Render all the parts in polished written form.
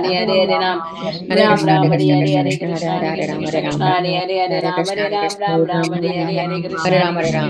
Hare Hare Ram, Ram Ram Hare Hare, Hare Krishna, Hare Krishna, Krishna Hare Hare, Hare Ram, Hare Ram, Ram Ram Hare Hare, Hare Krishna, Hare Krishna.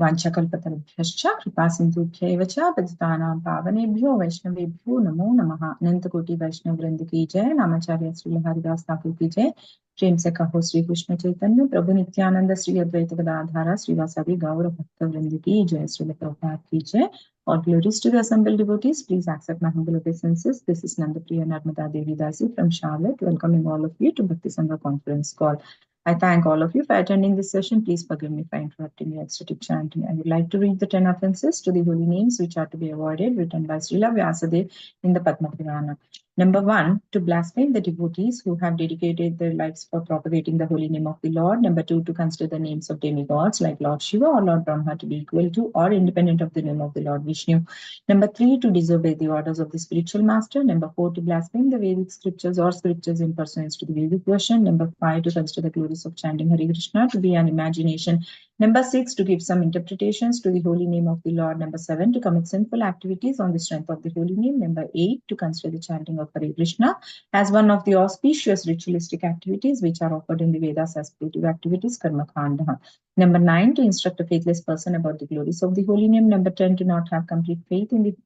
वाञ्छकल्पतरुभ्यश्च कृपासिन्धुभ्यैव च पतितानां पावनेभ्यो वैष्णवेभ्यो नमो नमः। अनंतकोटि वैष्णव वृंद की जय। नामाचार्य श्री हरिदास ठाकुर की जय। प्रेम से कहो श्री कृष्ण चैतन्य प्रभु नित्यानंद श्री अद्वैत गदाधर श्रीवासादि गौर भक्त वृंद की जय। श्री प्रभुपाद की जय। All glories to the assembled devotees. Please accept my humble obeisances. This is Nandapriya Narmada Devi Dasi from Charlotte, welcoming all of you to Bhakti Sangha conference call. I thank all of you for attending this session. Please forgive me for interrupting your ecstatic chanting. I would like to read the 10 offenses to the holy names which are to be avoided, written by Srila Vyasadeva in the Padma Purana. Number 1, to blaspheme the devotees who have dedicated their lives for propagating the holy name of the Lord. Number 2, to consider the names of demigods like Lord Shiva or Lord Brahma to be equal to or independent of the name of the Lord Vishnu. Number 3, to disobey the orders of the spiritual master. Number 4, to blaspheme the Vedic scriptures or scriptures in pursuance to the Vedic version. Number 5, to consider the glories of chanting Hare Krishna to be an imagination. Number 6, to give some interpretations to the holy name of the Lord. Number 7, to commit sinful activities on the strength of the holy name. Number 8, to consider the chanting of Hare Krishna as one of the auspicious ritualistic activities which are offered in the Vedas as spiritual activities, Karma Khanda. Number 9, to instruct a faithless person about the glories of the holy name. Number 10, to not have complete faith in the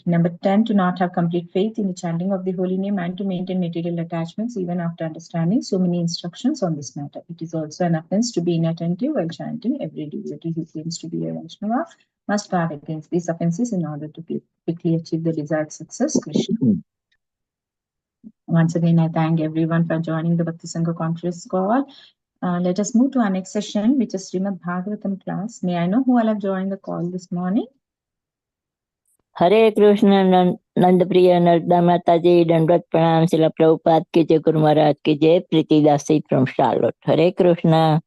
Number 10, to not have complete faith in the chanting of the holy name and to maintain material attachments even after understanding so many instructions on this matter. It is also an offense to be inattentive while chanting. Every devotee who claims to be a Vaishnava must guard against these offenses in order to quickly achieve the desired success. Krishna. Once again, I thank everyone for joining the Bhakti Sangha conference call. Let us move to our next session, which is Srimad Bhagavatam class. May I know who all have joined the call this morning? हरे कृष्ण नंद प्रिय नर्मदा माता जी, दंडवत प्रणाम। शिला प्रभुपाद की जय, गुरु महाराज की जय। प्रीति दासी from Charlotte. Hare Krishna.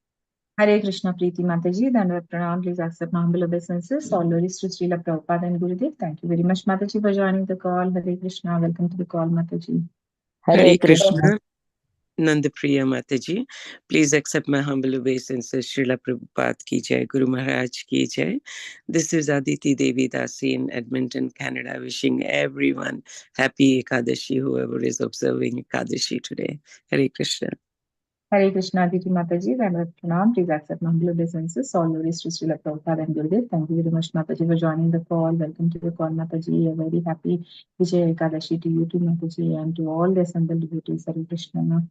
Hare Krishna, Preeti Mataji, Dhanavad Pranam. Please accept my humble obeisances. All glories to Srila Prabhupada and Gurudev. Thank you very much, Mataji, for joining the call. Hare Krishna. Welcome to the call, Mataji. Hare Krishna. Nandapriya Mataji, please accept my humble obeisances. Srila Prabhupada ki jai, Guru Maharaj ki jai. This is Aditi Devi Dasi in Edmonton, Canada, wishing everyone happy Ekadashi, whoever is observing Ekadashi today. Hare Krishna. Hare Krishna, Aditi Mataji, Dhanavad Pranam. Please accept my humble obeisances. All glories to Srila Prabhupada and Gurudev. Thank you very much, Mataji, for joining the call. Welcome to the call, Mataji. A very happy Vijay Ekadashi to you too, Mataji, and to all the assembled devotees. Hare Krishna.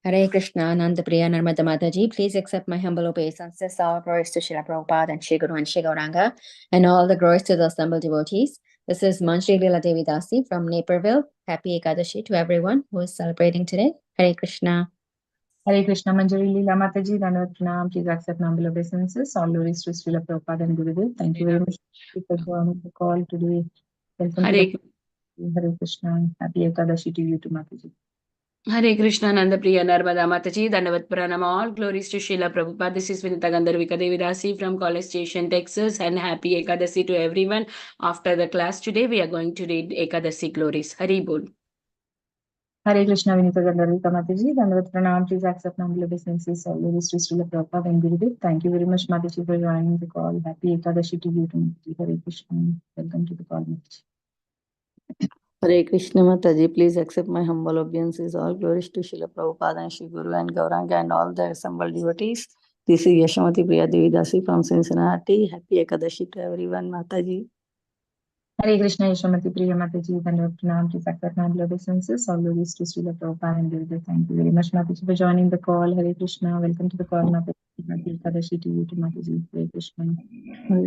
Hare Krishna, Nandapriya Narmada Mataji, please accept my humble obeisances. All glories to Srila Prabhupada and Shri Guru and Shri Gauranga, and all the glories to the assembled devotees. This is Manshri Leela Devi Dasi from Naperville. Happy Ekadashi to everyone who is celebrating today. Hare Krishna. Hare Krishna, Manjari Leela Mataji, Dhanavad Pranam. Please accept my humble obeisances. All glories to Srila Prabhupada and Gurudev. Thank you very much for joining the call today. Welcome to the Hare Krishna. Happy Ekadashi to you too, Mataji. Hare Krishna, Nandapriya Narmada Mataji, Dhanavad Pranam. All glories to Srila Prabhupada. This is Vinita Gandharvika Devidasi from College Station, Texas, and happy Ekadasi to everyone. After the class today, we are going to read Ekadasi glories. Hari Bol. Hare Krishna, Vinita Gandharvika Mataji, Dhanavad Pranam. Please accept my humble obeisances. All glories to Srila Prabhupada and Gurudev. Thank you very much, Mataji, for joining the call. Happy Ekadashi to you too, Mataji. Hare Krishna. Welcome to the call, Mataji. Hare Krishna Mataji, please accept my humble obeisances. All glories to Srila Prabhupada and Shri Guru and Gauranga and all the assembled devotees. This is Yashamati Priya Devi Dasi from Cincinnati. Happy Ekadashi to everyone, Mataji. Hare Krishna, Yashamati Priya Mataji, Dhanavad Pranam. Please accept my humble obeisances. All glories to Srila Prabhupada and Gurudev. Thank you very much, Mataji, for joining the call. Hare Krishna. Welcome to the call, Mataji. Happy Ekadashi to you too, Mataji. Hare Krishna.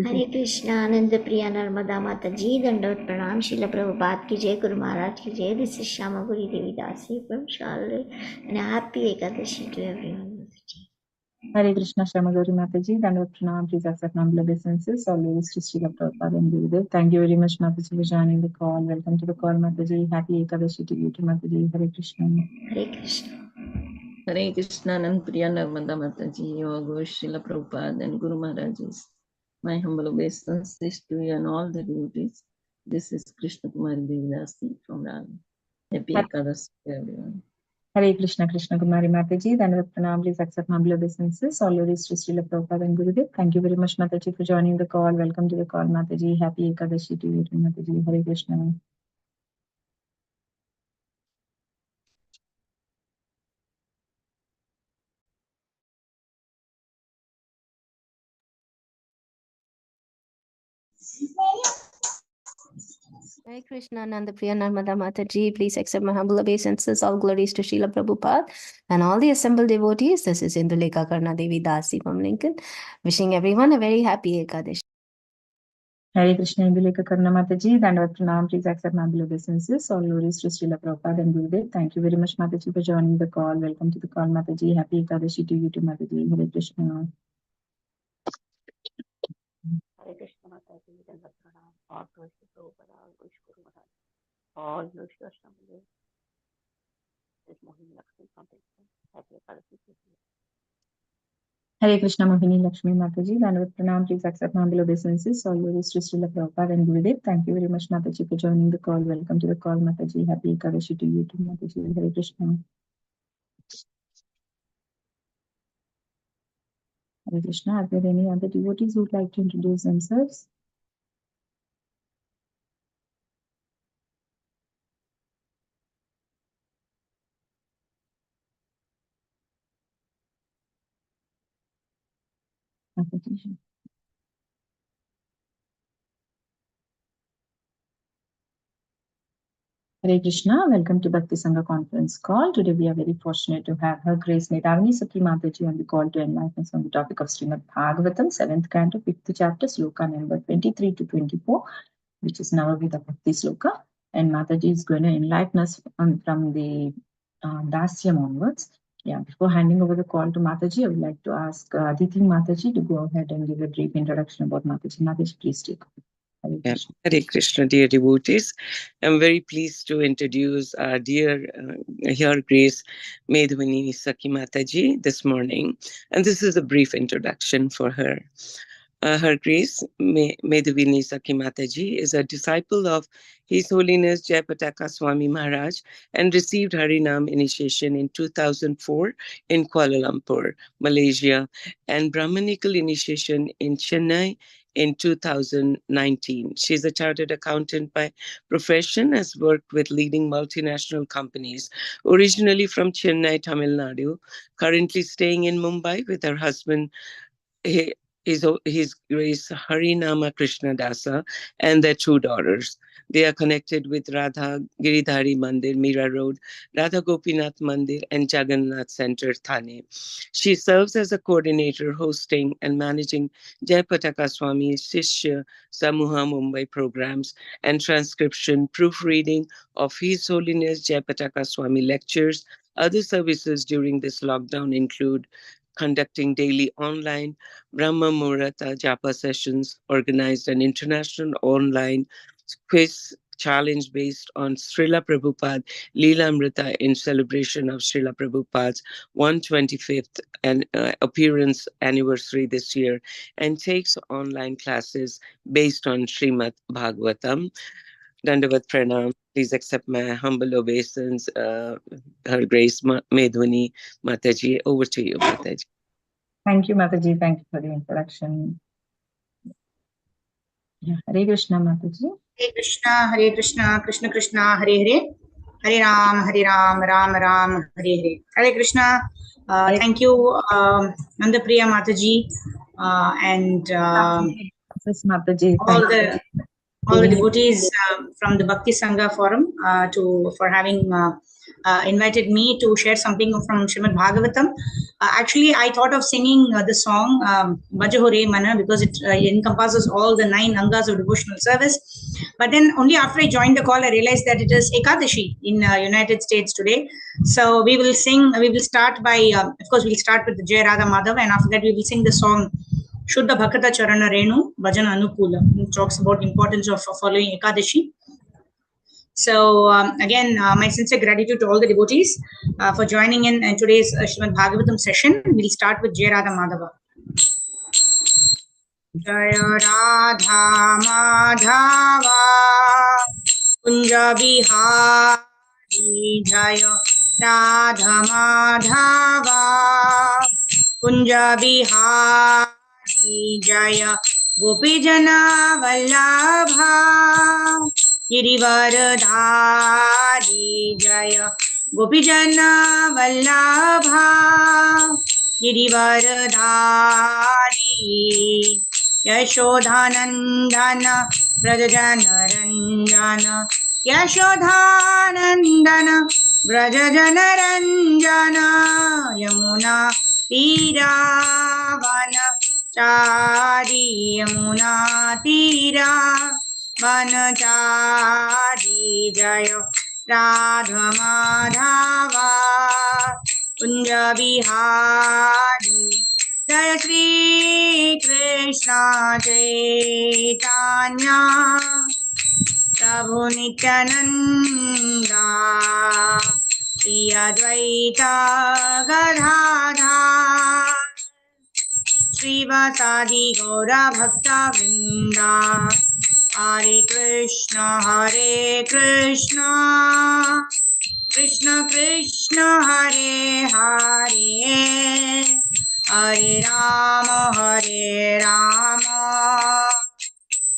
Hare Krishna, Ananda Priya Narmada Mataji, Dandavat Pranam, Srila Prabhupada ki jai, Guru Maharaj ki jai. This is Shamaguri Devi Dasi from Charlotte, and a happy Ekadashi to everyone. Mataji. Hare Krishna, Shamaguri Mataji, Dhanavad Pranam. Please accept my humble obeisances. All glories to Srila Prabhupada and Gurudev. Thank you very much, Mataji, for joining the call. Welcome to the call, Mataji. Happy Ekadashi to you too, Mataji. Hare Krishna. Hare Krishna. Hare Krishna, Nandapriya Narmada Mataji, Yoga Srila Prabhupada and Guru Maharajas. My humble obeisances to you and all the devotees. This is Krishna Kumari Devidasi from Ram. Happy Ekadasi to everyone. Hare Krishna, Krishna Kumari Mataji, Dandavat Pranam, please accept humble obeisances. All glories to Srila Prabhupada and Gurudev. Thank you very much, Mataji, for joining the call. Welcome to the call, Mataji. Happy Ekadashi to you, Mataji. Hare Krishna. Hare Krishna, Nandapriya Narmada Mataji, please accept my humble obeisances. All glories to Srila Prabhupada and all the assembled devotees. This is Indulekha Karna Devi Dasi from Lincoln, wishing everyone a very happy Ekadashi. Hare Krishna, Indulekha Karna Mataji, Dandavat Pranam, please accept my humble obeisances. All glories to Srila Prabhupada and Gurudev. Thank you very much, Mataji, for joining the call. Welcome to the call, Mataji. Happy Ekadashi to you too, Mataji. Hare Krishna. Hare Krishna Mataji, Dandavat Pranam, all glories to Prabhupada, all glories to Guru Maharaj, all glories to Ashtanga. This Mohini Lakshmi from Texas. Happy Ekadashi to you. Hare Krishna, Mohini Lakshmi Mataji, Dandavat Pranam, please accept my humble obeisances. All glories to Srila Prabhupada and Gurudev. Thank you very much, Mataji, for joining the call. Welcome to the call, Mataji. Happy Ekadashi to you too, Mataji. Hare Krishna. Hare Krishna. Are there any other devotees who would like to introduce themselves? Mataji. Hare Krishna, welcome to Bhakti Sangha conference call. Today we are very fortunate to have Her Grace Medhavini Sakhi Mataji on the call to enlighten us on the topic of Srimad Bhagavatam, 7th canto, 5th chapter, sloka number 23 to 24, which is Navavida Bhakti sloka. And Mataji is going to enlighten us from the Dasyam onwards. Yeah, before handing over the call to Mataji, I would like to ask Aditi Mataji to go ahead and give a brief introduction about Mataji. Mataji, please take over. Hare Krishna, dear devotees. I'm very pleased to introduce our dear Her Grace Medhavini Sakhi Mataji this morning. And this is a brief introduction for her. Her Grace Medhavini Sakhi Mataji is a disciple of His Holiness Jayapataka Swami Maharaj and received Harinam initiation in 2004 in Kuala Lumpur, Malaysia, and Brahmanical initiation in Chennai in 2019. She's a chartered accountant by profession, has worked with leading multinational companies, originally from Chennai, Tamil Nadu, currently staying in Mumbai with her husband, His Grace Harinama Krishna Dasa, and their two daughters. They are connected with Radha Giridhari Mandir, Mira Road, Radha Gopinath Mandir, and Jagannath Center, Thane. She serves as a coordinator, hosting and managing Jayapataka Swami Shishya Samuha Mumbai programs and transcription, proofreading of His Holiness Jayapataka Swami lectures. Other services during this lockdown include conducting daily online Brahma Muhurta Japa sessions, organized an international online quiz challenge based on Srila Prabhupada Leela Amrita in celebration of Srila Prabhupada's 125th appearance anniversary this year, and takes online classes based on Srimad Bhagavatam. Dandavat Pranam. Please accept my humble obeisance. Her Grace Medhavini Mataji. Over to you, Mataji. Thank you, Mataji. Thank you for the introduction. Yeah, Hare Krishna, Mataji. Hare Krishna, Krishna Krishna, Hare Hare, Hare Ram, Ram Ram, Hare Hare. Hare Krishna. Thank you, Nandapriya Mataji, and Mataji, all the devotees from the Bhakti Sangha forum for having invited me to share something from Srimad Bhagavatam. Actually, I thought of singing the song Bhajahore Mana because it encompasses all the 9 angas of devotional service. But then only after I joined the call, I realized that it is Ekadashi in United States today. So we will start by, of course, we'll start with the Jai Radha Madhav, and after that we will sing the song Shuddha Bhakata Charana Renu Bhajana Anukula. It talks about the importance of following Ekadashi. So again, my sincere gratitude to all the devotees for joining in today's Srimad Bhagavatam session. We'll start with Jai Radha Madhava. Jaya Radha Madhava Kunja Bihari Jaya Radha Madhava Kunja Bihari जय गोपीजना वल्लभा गिरिवरधारी जय गोपीजना वल्लभा गिरिवरधारी यशोधानंदन व्रजजनरंजन यशोधानंदन व्रजजनरंजन यमुना तीरावन चारी यमुना तीरा वनचारी जय राधा माधवा कुंज बिहारी जय श्री कृष्ण चैतन्य प्रभु नित्यानंदा श्री अद्वैत गदाधर श्रीवासादि गौर भक्त वृंदा हरे कृष्ण कृष्ण कृष्ण हरे हरे हरे राम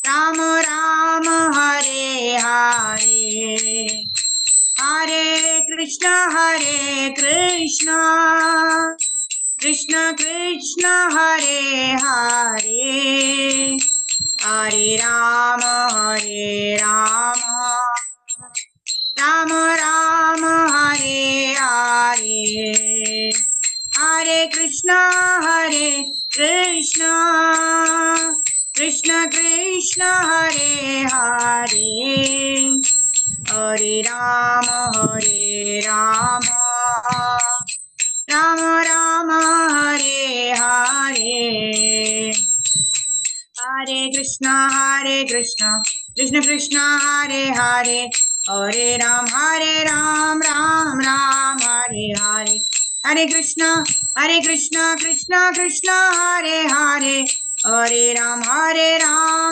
राम राम हरे हरे हरे कृष्ण कृष्ण कृष्ण हरे हरे हरे राम राम राम हरे हरे हरे कृष्ण कृष्ण कृष्ण हरे हरे हरे राम राम राम हरे हरे हरे कृष्ण कृष्ण कृष्ण हरे हरे हरे राम राम राम हरे हरे हरे कृष्ण कृष्ण कृष्ण हरे हरे हरे राम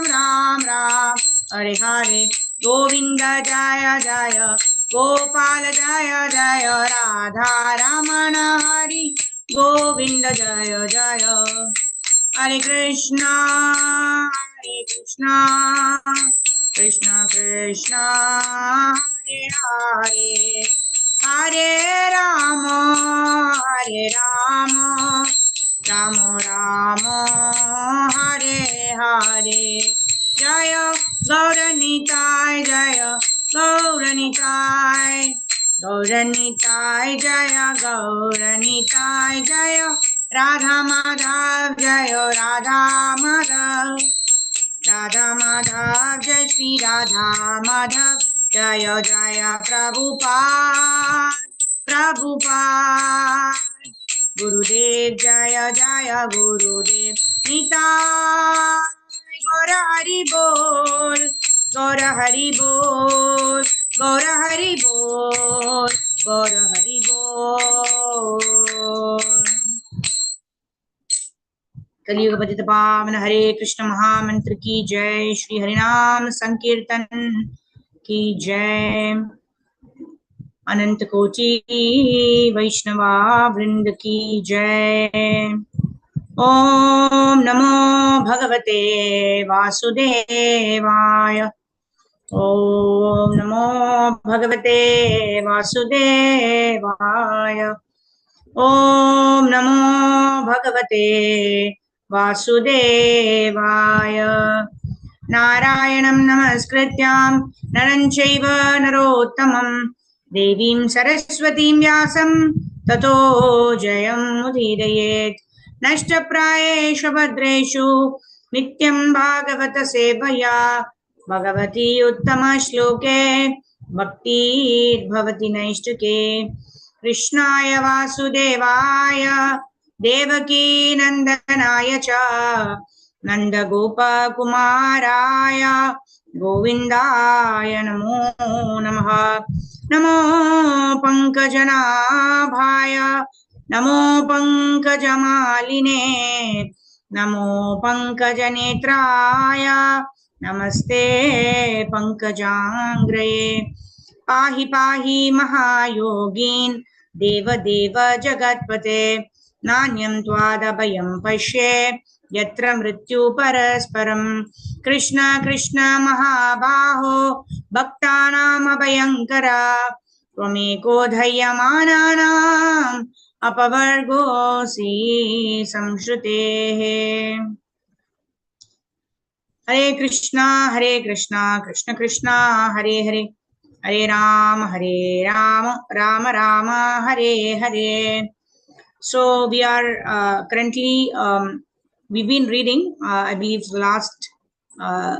राम राम हरे हरे गोविंद जय जय गोपाल जय जय राधा रमण हरि गोविंद जय जय हरे कृष्ण कृष्ण कृष्ण हरे हरे हरे राम राम राम हरे हरे जय गौरनिताय जय गौरनिताय जय गौरनिताय जय राधा माधव जय राधा माधव जय श्री राधा माधव जय जय प्रभुपाद गुरुदेव जय जय गुरुदेव निताय गौर हरि बोल गौर हरि बोल गौर हरि बोल गौर हरि बोल। कलियुग पतित पावन हरे कृष्ण महामंत्र की जय, श्री हरिनाम संकीर्तन की जय, अनंत कोटि वैष्णवा वृंद की जय। ओम नमो भगवते वासुदेवाय। ओम नमो भगवते वासुदेवाय। ओम नमो भगवते वासुदेवाय। नारायणं नमस्कृत्यां नरं चैव नरोत्तमं देवीं सरस्वतीं व्यासं ततो जयमुदीरयेत्। नष्टप्रायेषु भद्रेषु नित्यं भागवत सेवया भगवती उत्तमश्लोके भक्तिर्भवति नैष्टिके। कृष्णाय वासुदेवाय देवकी नंदनाय च नन्दगोपकुमाराय गोविन्दाय नमो नमः। नमो पंकजनाभाय नमो पंकजमालिने नमो पंकजनेत्राय नमस्ते पंकजांग्रे। पाहि पाहि महायोगीन् देव देव जगत्पते नान्यं त्वादभयं पश्ये यत्र मृत्यु परस्परं कृष्ण कृष्ण महाबाहो भक्तानाम् अभयङ्करा त्वमेको धैर्यमानानाम् अपवर्गोऽसि संश्रुतेः। हरे Krishna Krishna Krishna Hare Hare Hare Ram Ram Ram Hare Hare. So we are currently we've been reading I believe the last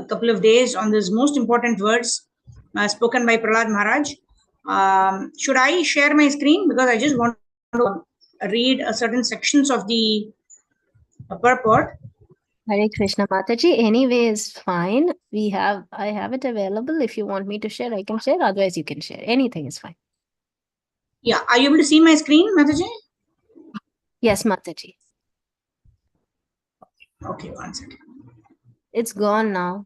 couple of days on these most important words spoken by Prahlad Maharaj. Should I share my screen, because I just want to read certain sections of the purport. Hare Krishna Mataji, anyway is fine. I have it available. If you want me to share, I can share. Otherwise, you can share. Anything is fine. Yeah, are you able to see my screen, Mataji? Yes, Mataji. Okay, one second. It's gone now.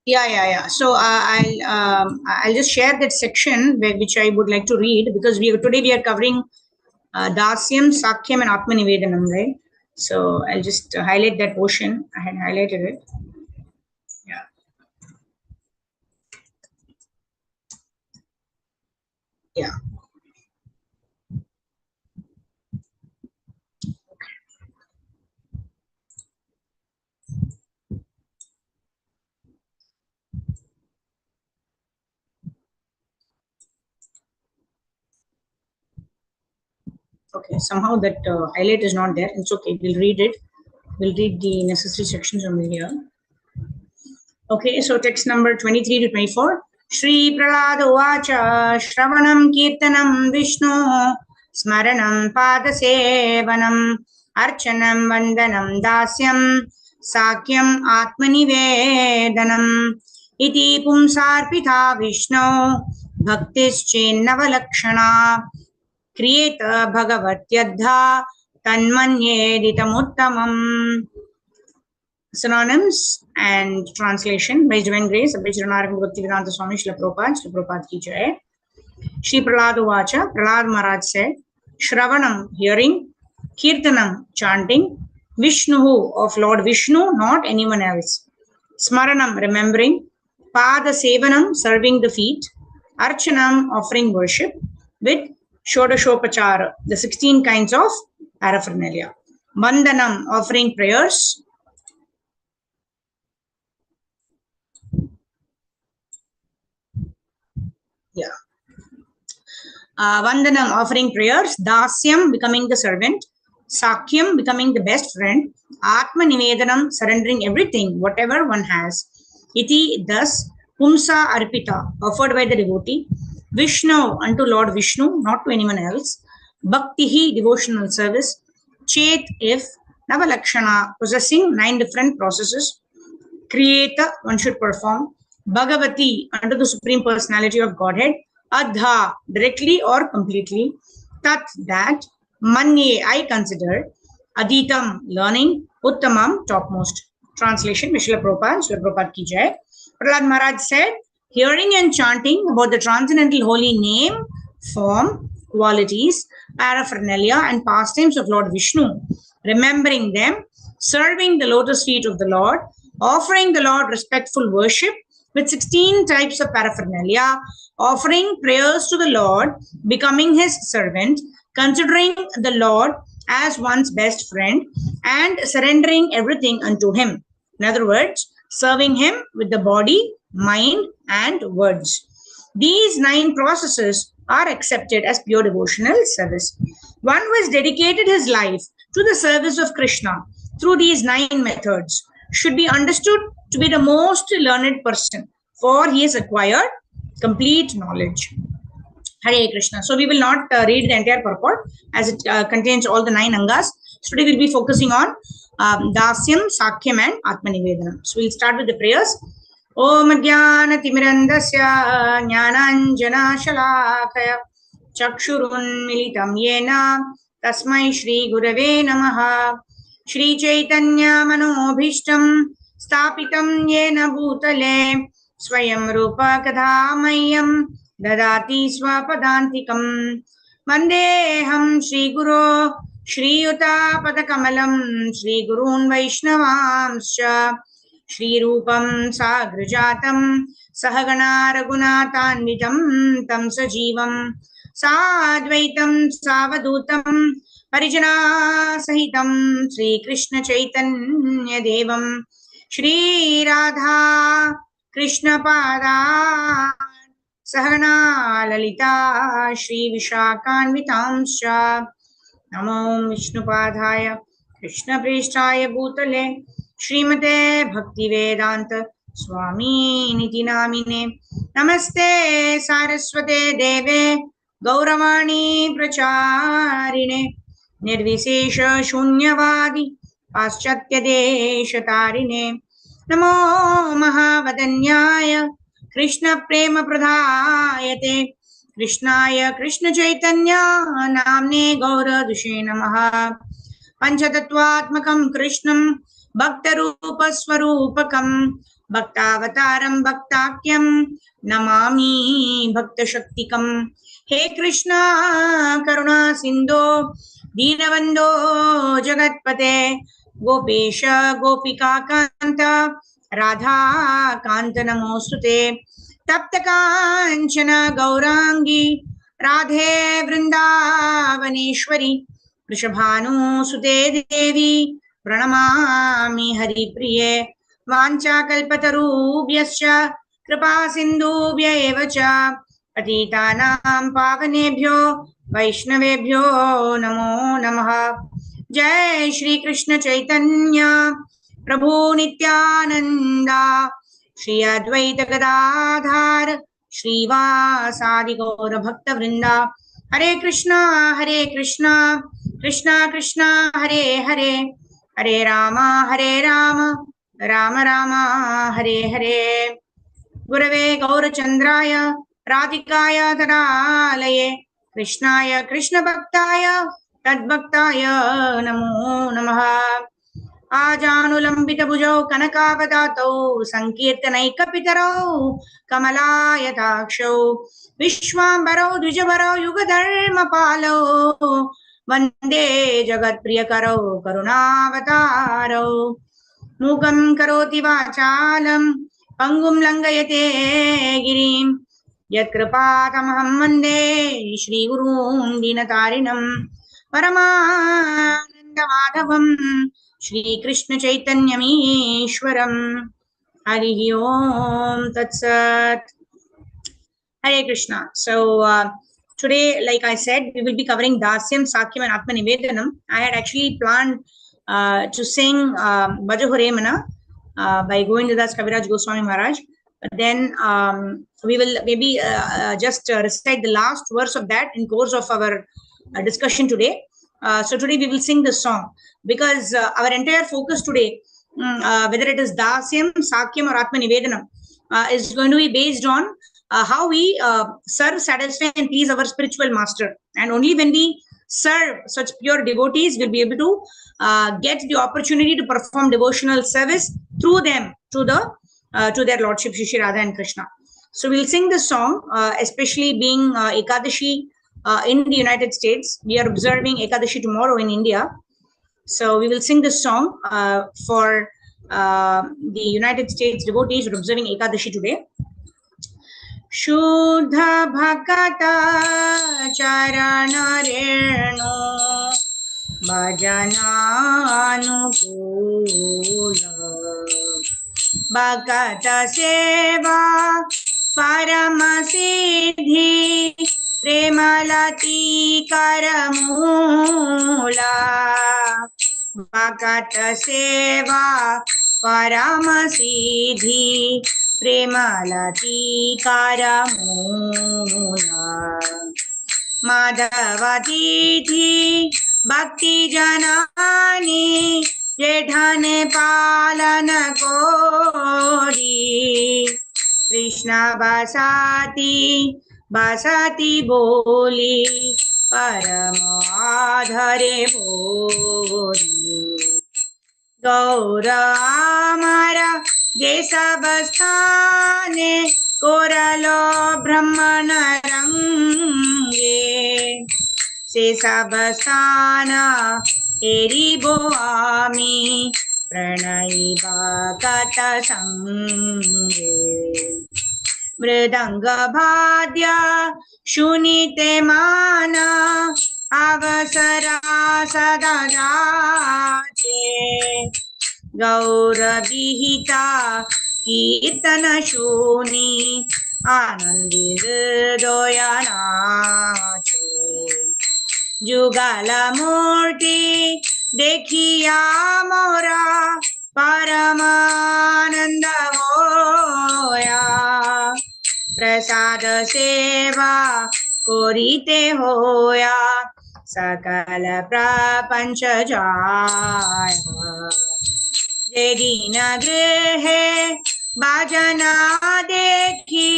Yeah. So I'll just share that section which I would like to read, because today we are covering Dasyam, Sakyam, and Atmanivedanam, right? So I'll just highlight that portion. I had highlighted it. Yeah. Yeah. Okay, somehow that highlight is not there. It's okay. We'll read it. We'll read the necessary sections over here. Okay, so text number 23 to 24. Shri Prahlad Uvacha Shravanam Kirtanam Vishnu Smaranam Padasevanam Archanam Vandanam Dasyam Sakyam Atmanivedanam Iti Pumsarpitha Vishnu Bhaktischennava Kriyeta Bhagavatyadha Tanmanyeditamuttamam. Synonyms and translation by His Divine Grace, Abhicharanaravinda Bhaktivedanta Swami Srila Prabhupada ki jai. Shri Prahlad Uvacha, Prahlad Maharaj said, Shravanam, hearing, Kirtanam, chanting, Vishnu, of Lord Vishnu, not anyone else. Smaranam, remembering, Pada Sevanam, serving the feet, Archanam, offering worship, with Shodashopachara, the 16 kinds of paraphernalia. Vandanam, offering prayers. Yeah. Vandanam, offering prayers. Dasyam, becoming the servant. Sakyam, becoming the best friend. Atmanivedanam, surrendering everything, whatever one has. Iti, thus, Pumsa Arpita, offered by the devotee. Vishnu, unto Lord Vishnu, not to anyone else. Bhaktihi, devotional service. Chet, if. Navalakshana, possessing 9 different processes. Kriyeta, one should perform. Bhagavati, under the Supreme Personality of Godhead. Adha, directly or completely. Tat, that. Manye, I consider. Aditam, learning. Uttamam, topmost. Translation, Srila Prabhupada ki jai. Prahlad Maharaj said, hearing and chanting about the transcendental holy name, form, qualities, paraphernalia, and pastimes of Lord Vishnu, remembering them, serving the lotus feet of the Lord, offering the Lord respectful worship with 16 types of paraphernalia, offering prayers to the Lord, becoming his servant, considering the Lord as one's best friend, and surrendering everything unto him. In other words, serving him with the body, mind, and words. These 9 processes are accepted as pure devotional service. One who has dedicated his life to the service of Krishna through these 9 methods should be understood to be the most learned person, for he has acquired complete knowledge. Hare Krishna. So we will not read the entire purport, as it contains all the 9 angas. So today we'll be focusing on Dasyam, Sakyam, and Atmanivedanam. So we'll start with the prayers. Om Jnana Timirandasya Jnananjana Shalakaya Chakshurun Militam Yena Tasmai Shri Gurave Namaha. Shri Chaitanya Manobhishtam Stapitam Yena Bhutale Swayam Rupa Kadhamayam Dadati Swapadantikam वन्देऽहं श्रीगुरो श्रीयुतापदकमलं श्रीगुरून् वैष्णवांश्च श्रीरूपं साग्रजातं सहगणा रघुनाथान्वितं तं सजीवं साद्वैतं सावधूतं परिजनासहितं श्रीकृष्णचैतन्यदेवं श्रीराधा कृष्णपादान् सहगणा ललिता श्रीविशाखान्वितांश्च नमो विष्णुपादाय कृष्णप्रेष्ठाय भूतले श्रीमते भक्तिवेदान्त स्वामीनिति नामिने नमस्ते सारस्वते देवे गौरवाणी प्रचारिणे निर्विशेष शून्यवादी पाश्चात्यदेशतारिणे नमो महावदन्याय कृष्ण प्रेम प्रदायते कृष्णाय कृष्ण चैतन्य नाम्ने गौरदुषे नमः पंचतत्वात्मकं कृष्णं भक्तरूप स्वरूपकं भक्तावतारं भक्ताख्यं नमामि भक्तशक्तिकं हे कृष्ण करुणा सिंधो दीनबन्धो जगत्पते गोपेश गोपिका कांत राधा कांत नमोस्तुते तप्त कांचन गौरांगी राधे वृंदावनेश्वरी वृषभानुसुते देवी प्रणमामि हरिप्रिये वाञ्छाकल्पतरुभ्यश्च कृपा सिन्धुभ्य एव च पतितानां पावनेभ्यो वैष्णवेभ्यो नमो नमः। जय श्री कृष्ण चैतन्य प्रभु नित्यानंदा श्री अद्वैत गदाधार श्रीवासादि गौर भक्त वृंदा हरे कृष्णा कृष्णा कृष्णा हरे हरे हरे राम राम राम हरे हरे गुरवे गौरचंद्राय राधिकाय तदालये कृष्णाय कृष्ण भक्ताय तद्भक्ताय नमो नमः। आजानुलंबित भुजौ कनकावदातौ संकीर्तनैकपितरौ कमलायताक्षौ विश्वाम्बरौ द्विजवरौ युगधर्मपालौ वन्दे जगत्प्रियकरौ करुणावतारौ मूकं करोति वाचालं पंगुं लङ्घयते गिरिं यत्कृपातमहं वन्दे श्रीगुरून् दीनतारिणं परमानन्दमाधवम् श्रीकृष्ण चैतन्यमीश्वरम् हरिः ओम तत्सत्। Hare Krishna. So today, like I said, we will be covering Dasyam, Sakyam and Atma Nivedanam. I had actually planned to sing Bhajahure by Govindadas Kaviraj Goswami Maharaj. But then we will maybe just recite the last verse of that in course of our discussion today. So today we will sing this song because our entire focus today, whether it is Dasyam, Sakyam or Atma Nivedanam, is going to be based on how we serve, satisfy and please our spiritual master. And only when we serve such pure devotees, we'll be able to get the opportunity to perform devotional service through them to their Lordship Shri Radha and Krishna. So we'll sing this song, especially being Ekadashi in the United States. We are observing Ekadashi tomorrow in India. So we will sing this song for the United States devotees who are observing Ekadashi today. Shuddha Bhakata Charana Renu Bhajananukula Bhakata Seva Paramasiddhi Premalati Karamula Bhakata Seva Paramasiddhi Premalati Karamula Madhavatithi Bhakti Janani Jethane Palana Kori Krishna Basati Boli Paramadhare Boli Gaura Amara Jesa Bastane Koralo Brahmana Range से सब स्थाना एरिबो आमी प्रणयी भक्त संगे मृदंग भाद्या शुनिते माना अवसरा सदा जाचे गौरविहिता कीर्तन शूनी आनंदी हृदय नाचे जुगल मूर्ति देखिया मोरा परमानंद होया प्रसाद सेवा कोरीते होया सकल प्रपंच जाया जे दीन गृहे भजना देखी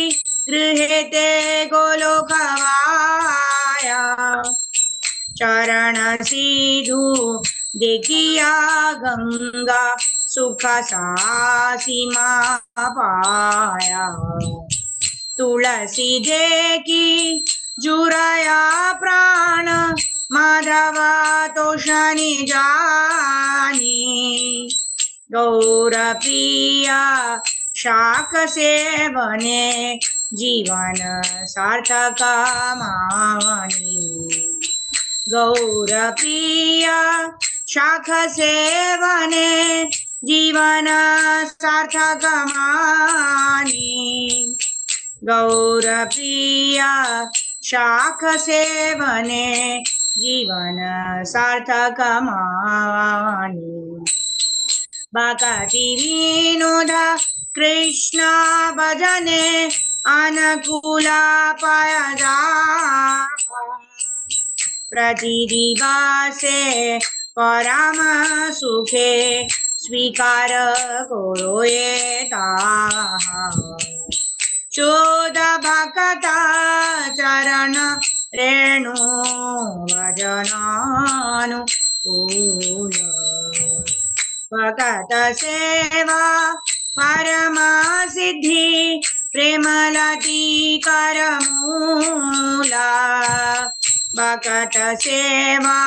गृहे ते गोलोकवाया चरण सीधु देखिया गंगा सुख सीमा पाया तुलसी देखी जुराया प्राण माधव तोषणी जानी गौर प्रिया शाक सेवने जीवन सार्थक मानी गौर प्रिया शाख सेवने जीवन सार्थक मानी गौर प्रिया शाख सेवने जीवन सार्थक मानी भक्ति विनोद कृष्ण भजने अनुकूल पाय जा प्रतिदिवासे परम सुखे स्वीकार करो ये चोद भक्ता चरण रेणु भजनानुकूल भगत सेवा परम सिद्धि प्रेमलती करमूला भगत सेवा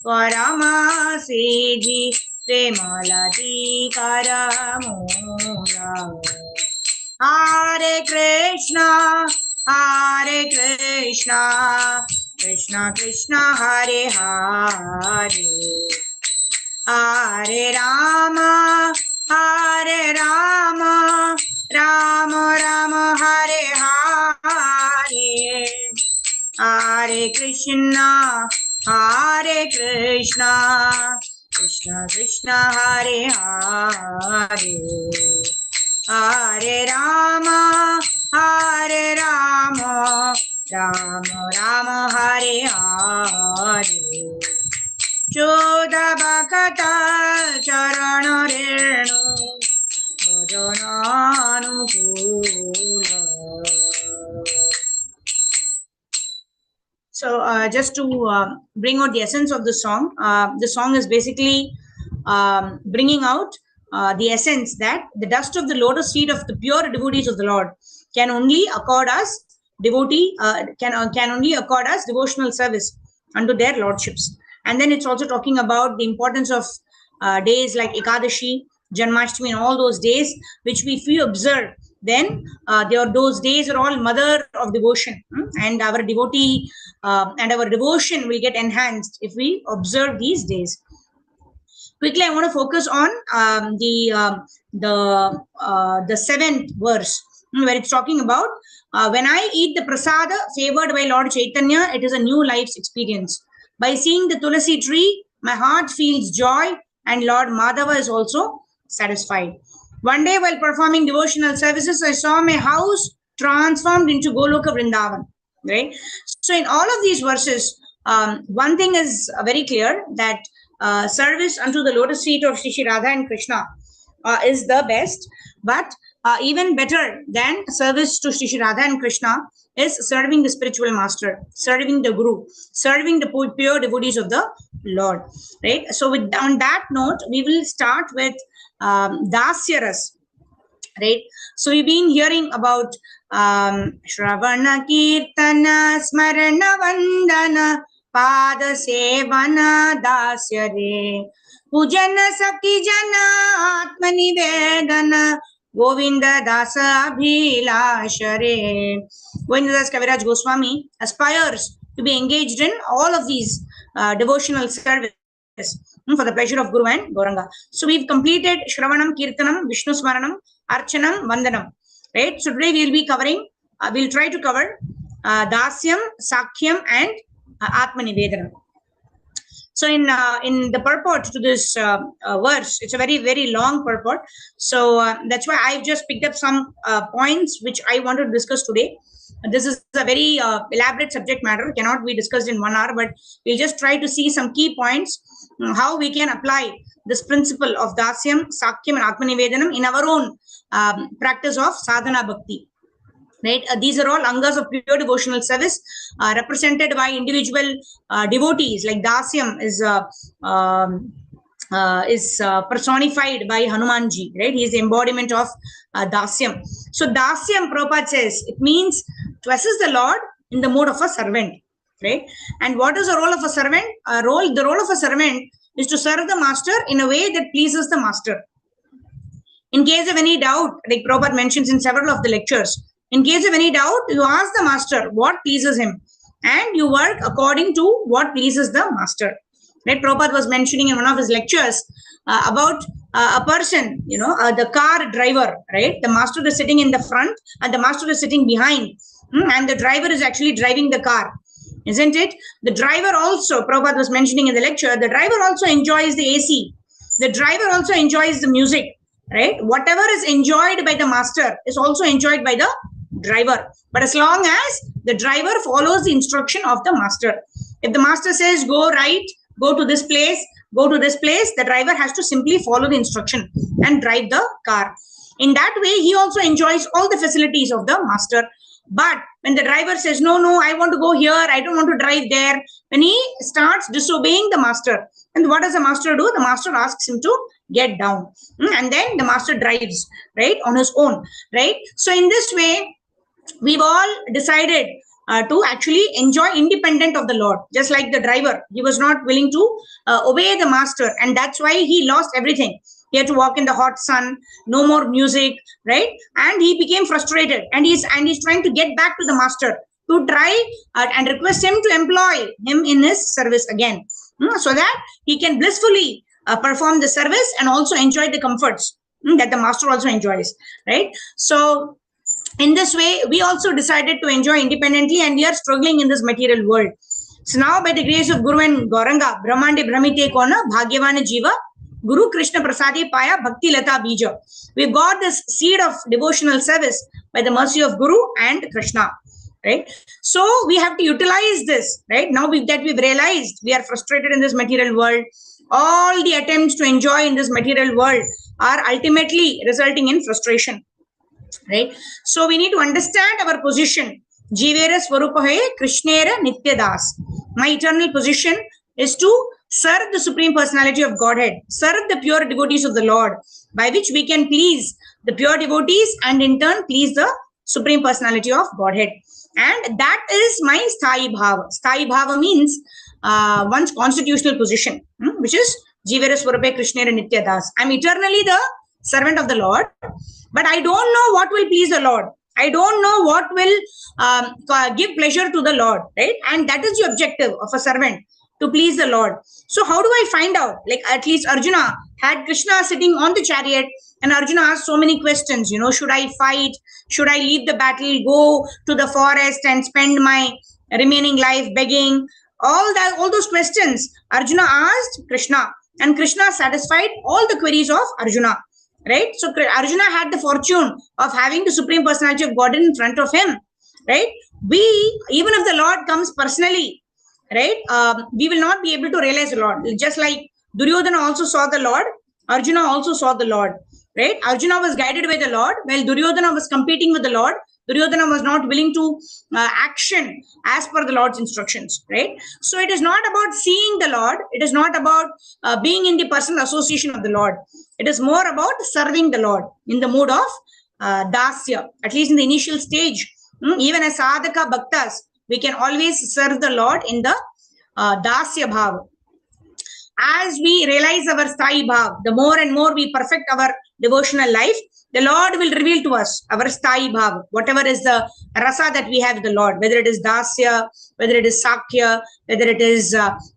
परम सिद्धि प्रेमलती करमूला हरे कृष्णा कृष्ण कृष्ण हरे हरे हरे राम राम राम हरे हरे हरे कृष्ण कृष्ण कृष्ण हरे हरे हरे राम राम राम हरे हरे चोद भक्ता चरण Renu भजनानुकूल. So just to bring out the essence of the song is basically bringing out the essence that the dust of the lotus feet of the pure devotees of the Lord can only accord us can only accord us devotional service unto their lordships. And then it's also talking about the importance of days like Ekadashi, Janmashtami, and all those days which we few observe. Then those days are all mother of devotion, and our devotee and our devotion will get enhanced if we observe these days. Quickly, I want to focus on the 7th verse where it's talking about when I eat the prasada favored by Lord Chaitanya, it is a new life's experience. By seeing the Tulasi tree, my heart feels joy, and Lord Madhava is also satisfied. One day, while performing devotional services, I saw my house transformed into Goloka Vrindavan. Right? So, in all of these verses, one thing is very clear, that service unto the lotus feet of Shri Radha and Krishna is the best. But even better than service to Shri Radha and Krishna is serving the spiritual master, serving the Guru, serving the pure devotees of the Lord. Right? So, on that note, we will start with Dasyaras. Right? So, we've been hearing about Shravana Kirtana Smarana Vandana Pada Sevana Dasya Re. Pujana Sakhi Jana Atmani Vedana Govinda Dasa Abhilashare. Govinda Das Kaviraj Goswami aspires to be engaged in all of these devotional service for the pleasure of Guru and Gauranga. So we've completed Shravanam, Kirtanam, Vishnu Smaranam, Archanam, Vandanam. Right? So today we'll be covering, we'll try to cover Dasyam, Sakhyam and Atmanivedanam. So in the purport to this verse, it's a very, very long purport. So that's why I've just picked up some points which I wanted to discuss today. This is a very elaborate subject matter, cannot be discussed in 1 hour, but we'll just try to see some key points, how we can apply this principle of Dasyam, Sakhyam and Atmanivedanam in our own practice of sadhana bhakti. Right? These are all angas of pure devotional service represented by individual devotees. Like Dasyam is personified by Hanumanji, right? He is the embodiment of Dasyam. So Dasyam, Prabhupada says, it means to assist the Lord in the mode of a servant, right? And what is the role of a servant? The role of a servant is to serve the master in a way that pleases the master. In case of any doubt, like Prabhupada mentions in several of the lectures, in case of any doubt, you ask the master what pleases him and you work according to what pleases the master. Right? Prabhupada was mentioning in one of his lectures about a person, the car driver, right? The master is sitting in the front and the master is sitting behind, and the driver is actually driving the car, isn't it? The driver also, Prabhupada was mentioning in the lecture, the driver also enjoys the AC. The driver also enjoys the music, right? Whatever is enjoyed by the master is also enjoyed by the driver, but as long as the driver follows the instruction of the master. If the master says go right, go to this place, the driver has to simply follow the instruction and drive the car. In that way, he also enjoys all the facilities of the master. But when the driver says, no, I want to go here, I don't want to drive there, when he starts disobeying the master, and what does the master do? The master asks him to get down, and then the master drives, right, on his own, right? So in this way, we've all decided to actually enjoy independent of the Lord. Just like the driver, he was not willing to obey the master, and that's why he lost everything. He had to walk in the hot sun, no more music, right? And he became frustrated, and he's trying to get back to the master to try and request him to employ him in his service again, so that he can blissfully perform the service and also enjoy the comforts that the master also enjoys, right? So in this way, we also decided to enjoy independently, and we are struggling in this material world. So now, by the grace of Guru and Gauranga, Brahmande Brahmite Kona, Bhagyavana Jiva, Guru Krishna Prasadi Paya, Bhakti Lata Bija. We've got this seed of devotional service by the mercy of Guru and Krishna, right? So we have to utilize this, right? Now that we've realized we are frustrated in this material world, all the attempts to enjoy in this material world are ultimately resulting in frustration, right? So we need to understand our position. Jivera Swarupahe Krishnera Nityadas. My eternal position is to serve the Supreme Personality of Godhead, serve the pure devotees of the Lord, by which we can please the pure devotees and in turn please the Supreme Personality of Godhead. And that is my Sthayi Bhava. Sthayi Bhava means one's constitutional position, which is Jivera Swarupahe Krishnera Nityadas. I'm eternally the servant of the Lord, but I don't know what will please the Lord. I don't know what will give pleasure to the Lord, right? And that is the objective of a servant, to please the Lord. So how do I find out? Like at least Arjuna had Krishna sitting on the chariot, and Arjuna asked so many questions, should I fight? Should I leave the battle, go to the forest and spend my remaining life begging? All those questions Arjuna asked Krishna, and Krishna satisfied all the queries of Arjuna. Right? So Arjuna had the fortune of having the Supreme Personality of God in front of him. Right? Even if the Lord comes personally, right? We will not be able to realize the Lord. Just like Duryodhana also saw the Lord, Arjuna also saw the Lord. Right? Arjuna was guided by the Lord, while Duryodhana was competing with the Lord. Duryodhana was not willing to action as per the Lord's instructions, right? So it is not about seeing the Lord. It is not about being in the personal association of the Lord. It is more about serving the Lord in the mood of dasya, at least in the initial stage. Even as sadhaka bhaktas, we can always serve the Lord in the dasya bhav. As we realize our sthai bhav, the more and more we perfect our devotional life, the Lord will reveal to us our sthai bhav, whatever is the rasa that we have with the Lord, whether it is dasya, whether it is sakya, whether it is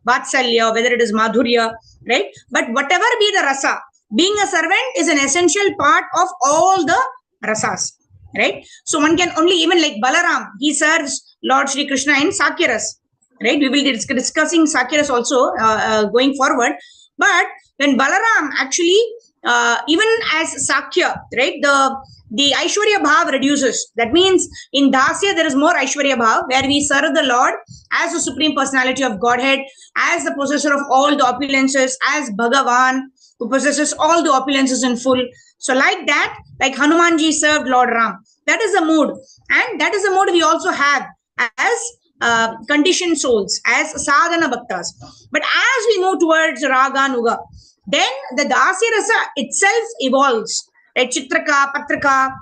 vatsalya, whether it is madhurya, right? But whatever be the rasa, being a servant is an essential part of all the rasas, right? So one can only, even like Balaram, he serves Lord Shri Krishna in Sakya ras, right? We will be discussing Sakya ras also going forward. But when Balaram actually, even as Sakya, right, the Aishwarya Bhav reduces. That means in Dasya, there is more Aishwarya Bhav, where we serve the Lord as the Supreme Personality of Godhead, as the possessor of all the opulences, as Bhagavan, who possesses all the opulences in full. So like that, like Hanumanji served Lord Ram. That is the mood. And that is the mood we also have as conditioned souls, as sadhana bhaktas. But as we move towards Raga Nuga, then the Dasya Rasa itself evolves. Right? Chitraka, Patraka,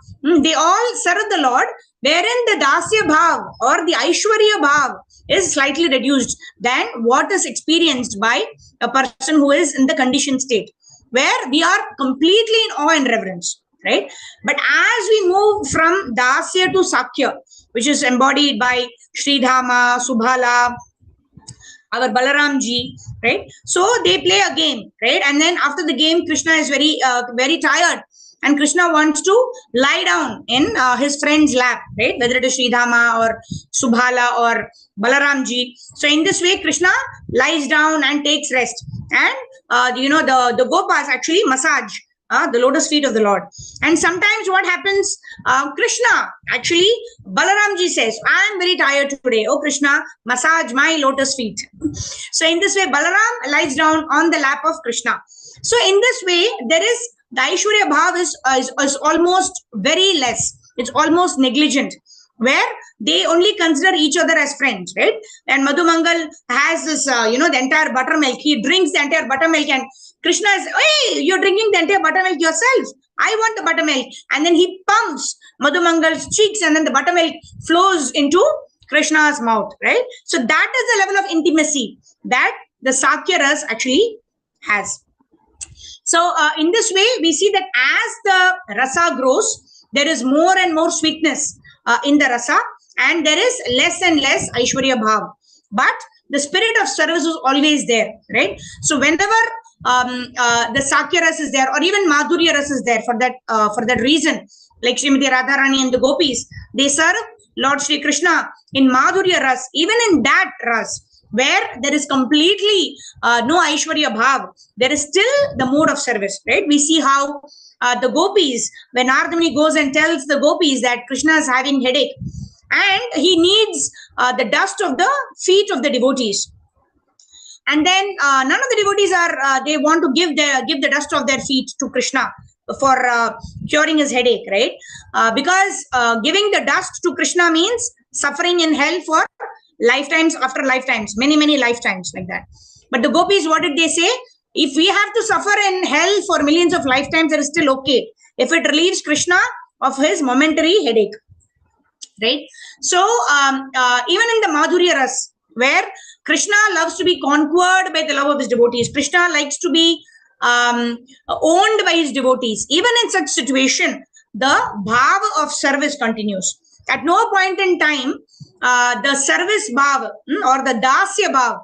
they all serve the Lord, wherein the Dasya Bhav or the Aishwarya Bhav is slightly reduced than what is experienced by a person who is in the conditioned state, where we are completely in awe and reverence, right? But as we move from Dasya to Sakya, which is embodied by Sridhama, Subhala, our Balaramji, right? So they play a game, right? And then after the game, Krishna is very tired, and Krishna wants to lie down in his friend's lap, right? Whether it is Sridhama or Subhala or Balaramji. So in this way, Krishna lies down and takes rest. And the Gopas actually massage the lotus feet of the Lord. And sometimes what happens, Krishna, actually, Balaramji says, I am very tired today. Oh, Krishna, massage my lotus feet. So in this way, Balaram lies down on the lap of Krishna. So in this way, there is, the Aishwarya Bhav is almost very less. It's almost negligent, where they only consider each other as friends, right? And Madhu Mangal has this, the entire buttermilk. He drinks the entire buttermilk, and Krishna is, hey, you're drinking the entire buttermilk yourself. I want the buttermilk. And then he pumps Madhu Mangal's cheeks, and then the buttermilk flows into Krishna's mouth, right? So that is the level of intimacy that the Sakya Ras actually has. So in this way, we see that as the rasa grows, there is more and more sweetness in the rasa, and there is less and less Aishwarya Bhav. But the spirit of service is always there, right? So whenever the Sakya Ras is there, or even Madhurya Ras is there, for that reason, like Srimati Radharani and the Gopis, they serve Lord Shri Krishna in Madhurya Ras, even in that Ras, where there is completely no Aishwarya Bhav, there is still the mode of service, right? We see how the Gopis, when Nardamuni goes and tells the Gopis that Krishna is having headache, and he needs the dust of the feet of the devotees. And then none of the devotees they want to give the dust of their feet to Krishna for curing his headache, right? Because giving the dust to Krishna means suffering in hell for lifetimes after lifetimes, many lifetimes, like that. But the Gopis, what did they say? If we have to suffer in hell for millions of lifetimes, that is still okay, if it relieves Krishna of his momentary headache, right? So even in the Madhurya Ras, where Krishna loves to be conquered by the love of his devotees, Krishna likes to be owned by his devotees, even in such situation, the bhav of service continues. At no point in time, the service bhav or the dasya bhav,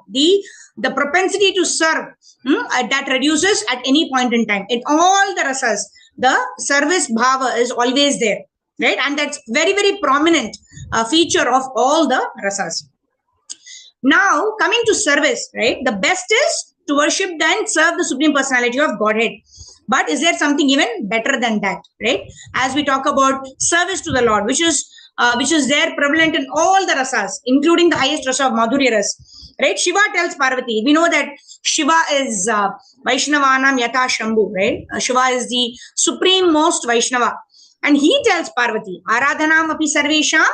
the propensity to serve, that reduces at any point in time. In all the rasas, the service bhava is always there, right? And that's very, very prominent feature of all the rasas. Now, coming to service, right? The best is to worship and serve the Supreme Personality of Godhead. But is there something even better than that, right? As we talk about service to the Lord, which is there prevalent in all the rasas, including the highest rasa of Madhurya Ras, right? Shiva tells Parvati. We know that Shiva is Vaishnavanam Yata Shambhu, right? Shiva is the supreme most Vaishnava. And he tells Parvati, Aradhanam api sarvesham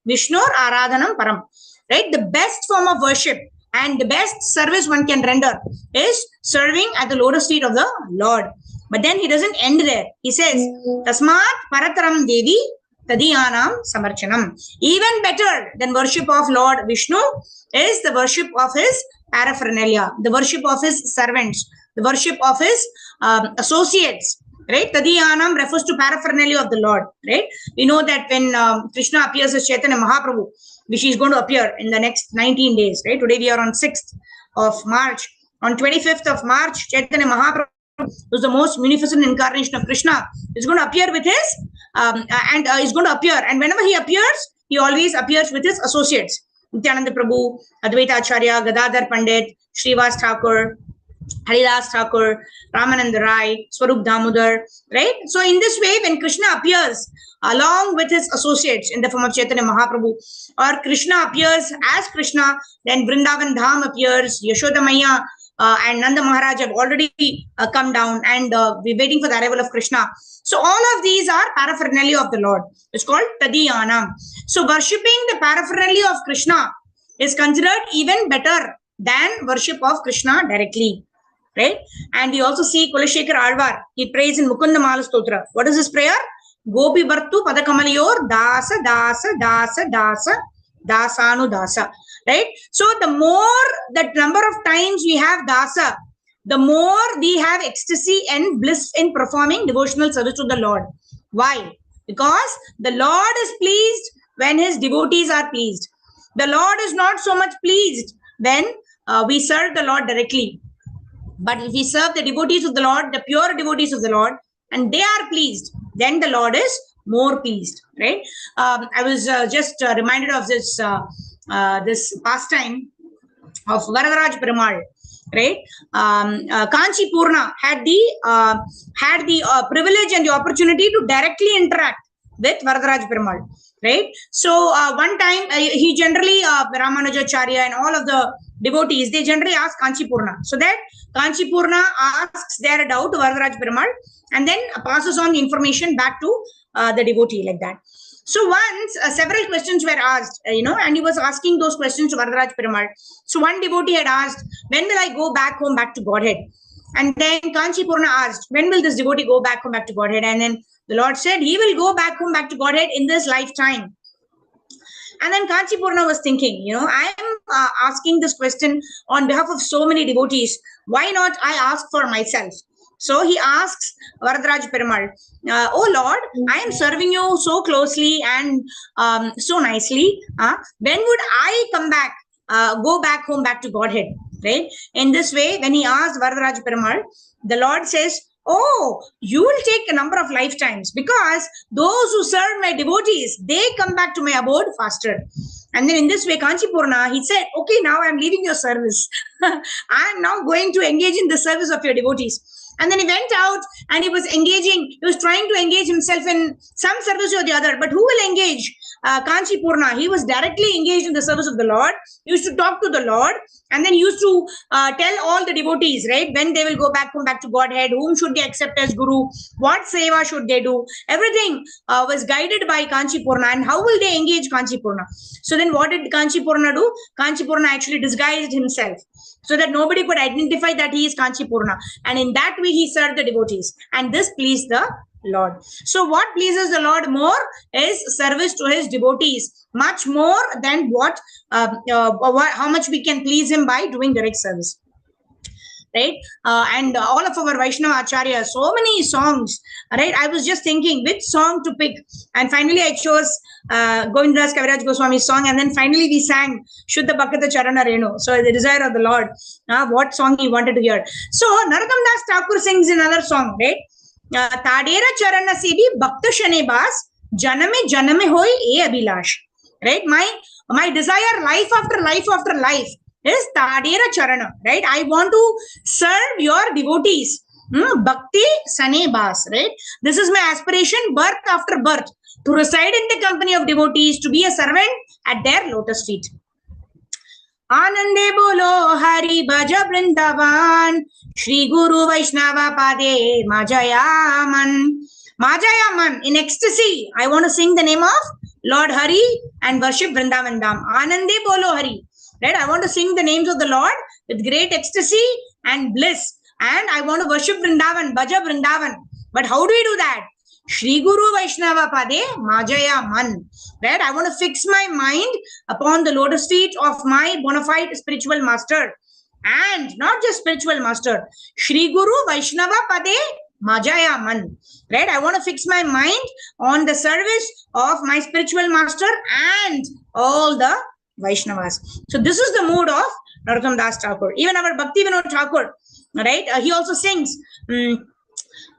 Vishnur Aradhanam Param, right? The best form of worship and the best service one can render is serving at the lotus feet of the Lord. But then he doesn't end there. He says, Tasmat Parataram Devi Tadiyanam Samarchanam. Even better than worship of Lord Vishnu is the worship of his paraphernalia, the worship of his servants, the worship of his associates. Right? Tadiyanam refers to paraphernalia of the Lord. Right? We know that when Krishna appears as Chaitanya Mahaprabhu, which is going to appear in the next 19 days. Right? Today we are on 6th of March. On 25th of March, Chaitanya Mahaprabhu, who's the most munificent incarnation of Krishna, is going to appear with his is going to appear. And whenever he appears, he always appears with his associates. Nityananda Prabhu, Advaita Acharya, Gadadhar Pandit, Srivas Thakur, Haridas Thakur, Ramananda Rai, Swarup Damodar, right? So in this way, when Krishna appears along with his associates in the form of Chaitanya Mahaprabhu, or Krishna appears as Krishna, then Vrindavan Dham appears, Yashoda Maya and Nanda Maharaj have already come down, and we're waiting for the arrival of Krishna. So all of these are paraphernalia of the Lord. It's called Tadiyanam. So worshipping the paraphernalia of Krishna is considered even better than worship of Krishna directly. Right? And we also see Kulashekar Alvar. He prays in Mukunda Mala Stotra. What is his prayer? Gopi Bartu Padakamalyor Dasa Dasa Dasa Dasa Dasanu Dasa. Right? So the more, that number of times we have Dasa, the more we have ecstasy and bliss in performing devotional service to the Lord. Why? Because the Lord is pleased when his devotees are pleased. The Lord is not so much pleased when we serve the Lord directly. But if we serve the devotees of the Lord, the pure devotees of the Lord, and they are pleased, then the Lord is more pleased. Right? I was just reminded of this this pastime of Varadaraj Perumal. Right? Kanchi Purna had the privilege and the opportunity to directly interact with Varadaraj Perumal. Right? So one time he generally Ramanujacharya and all of the devotees, they generally ask Kanchi Purna, so that Kanchi Purna asks their doubt to Varadaraj Perumal and then passes on the information back to the devotee, like that. So once several questions were asked, and he was asking those questions to Varadaraj Perumal. So one devotee had asked, when will I go back home, back to Godhead? And then Kanchi Purna asked, when will this devotee go back home, back to Godhead? And then the Lord said, he will go back home, back to Godhead in this lifetime. And then Kanchi Purna was thinking, I am asking this question on behalf of so many devotees. Why not I ask for myself? So he asks Varadaraj Perumal, oh Lord, I am serving you so closely and so nicely. When would I come back, go back home, back to Godhead? Right? In this way, when he asked Varadaraj Perumal, the Lord says, oh, you will take a number of lifetimes, because those who serve my devotees, they come back to my abode faster. And then in this way, Kanchi Purna, he said, okay, now I'm leaving your service. I am now going to engage in the service of your devotees. And then he went out and he was trying to engage himself in some service or the other. But who will engage? Kanchi Purna, he was directly engaged in the service of the Lord. He used to talk to the Lord, and then he used to tell all the devotees, right, when they will go back home, back to Godhead, whom should they accept as Guru, what seva should they do. Everything was guided by Kanchi Purna. And how will they engage Kanchi Purna? So then what did Kanchi Purna do? Kanchi Purna actually disguised himself so that nobody could identify that he is Kanchi Purna. And in that way, he served the devotees. And this pleased the Lord. So what pleases the Lord more is service to his devotees, much more than how much we can please him by doing direct service. Right? And all of our Vaishnava Acharyas, so many songs, right? I was just thinking which song to pick. And finally, I chose Govindas Kaviraj Goswami's song. And then finally, we sang Shuddha Bhakata Charana Renu. So the desire of the Lord, what song he wanted to hear. So Narottam Das Thakur sings another song, right? Tadera Charana Sebi Bhakta Shane Bas Janame Janame Hoy E Abhilash. Right? My desire, life after life after life, is Tadera Charana. Right? I want to serve your devotees. Bhakti Sane Bas. Right? This is my aspiration, birth after birth, to reside in the company of devotees, to be a servant at their lotus feet. Anande bolo Hari Bhaja Vrindavan Shri Guru Vaishnava Pade Majayaman. Majayaman, in ecstasy, I want to sing the name of Lord Hari and worship Vrindavan Dham. Anande bolo Hari. Right? I want to sing the names of the Lord with great ecstasy and bliss. And I want to worship Vrindavan, Bhaja Vrindavan. But how do we do that? Shri Guru Vaishnava Pade Majaya Man. Right? I want to fix my mind upon the lotus feet of my bona fide spiritual master. And not just spiritual master, Shri Guru Vaishnava Pade Majaya Man. Right? I want to fix my mind on the service of my spiritual master and all the Vaishnavas. So this is the mood of Narottam Das Thakur. Even our Bhakti Vinod Thakur, right? He also sings,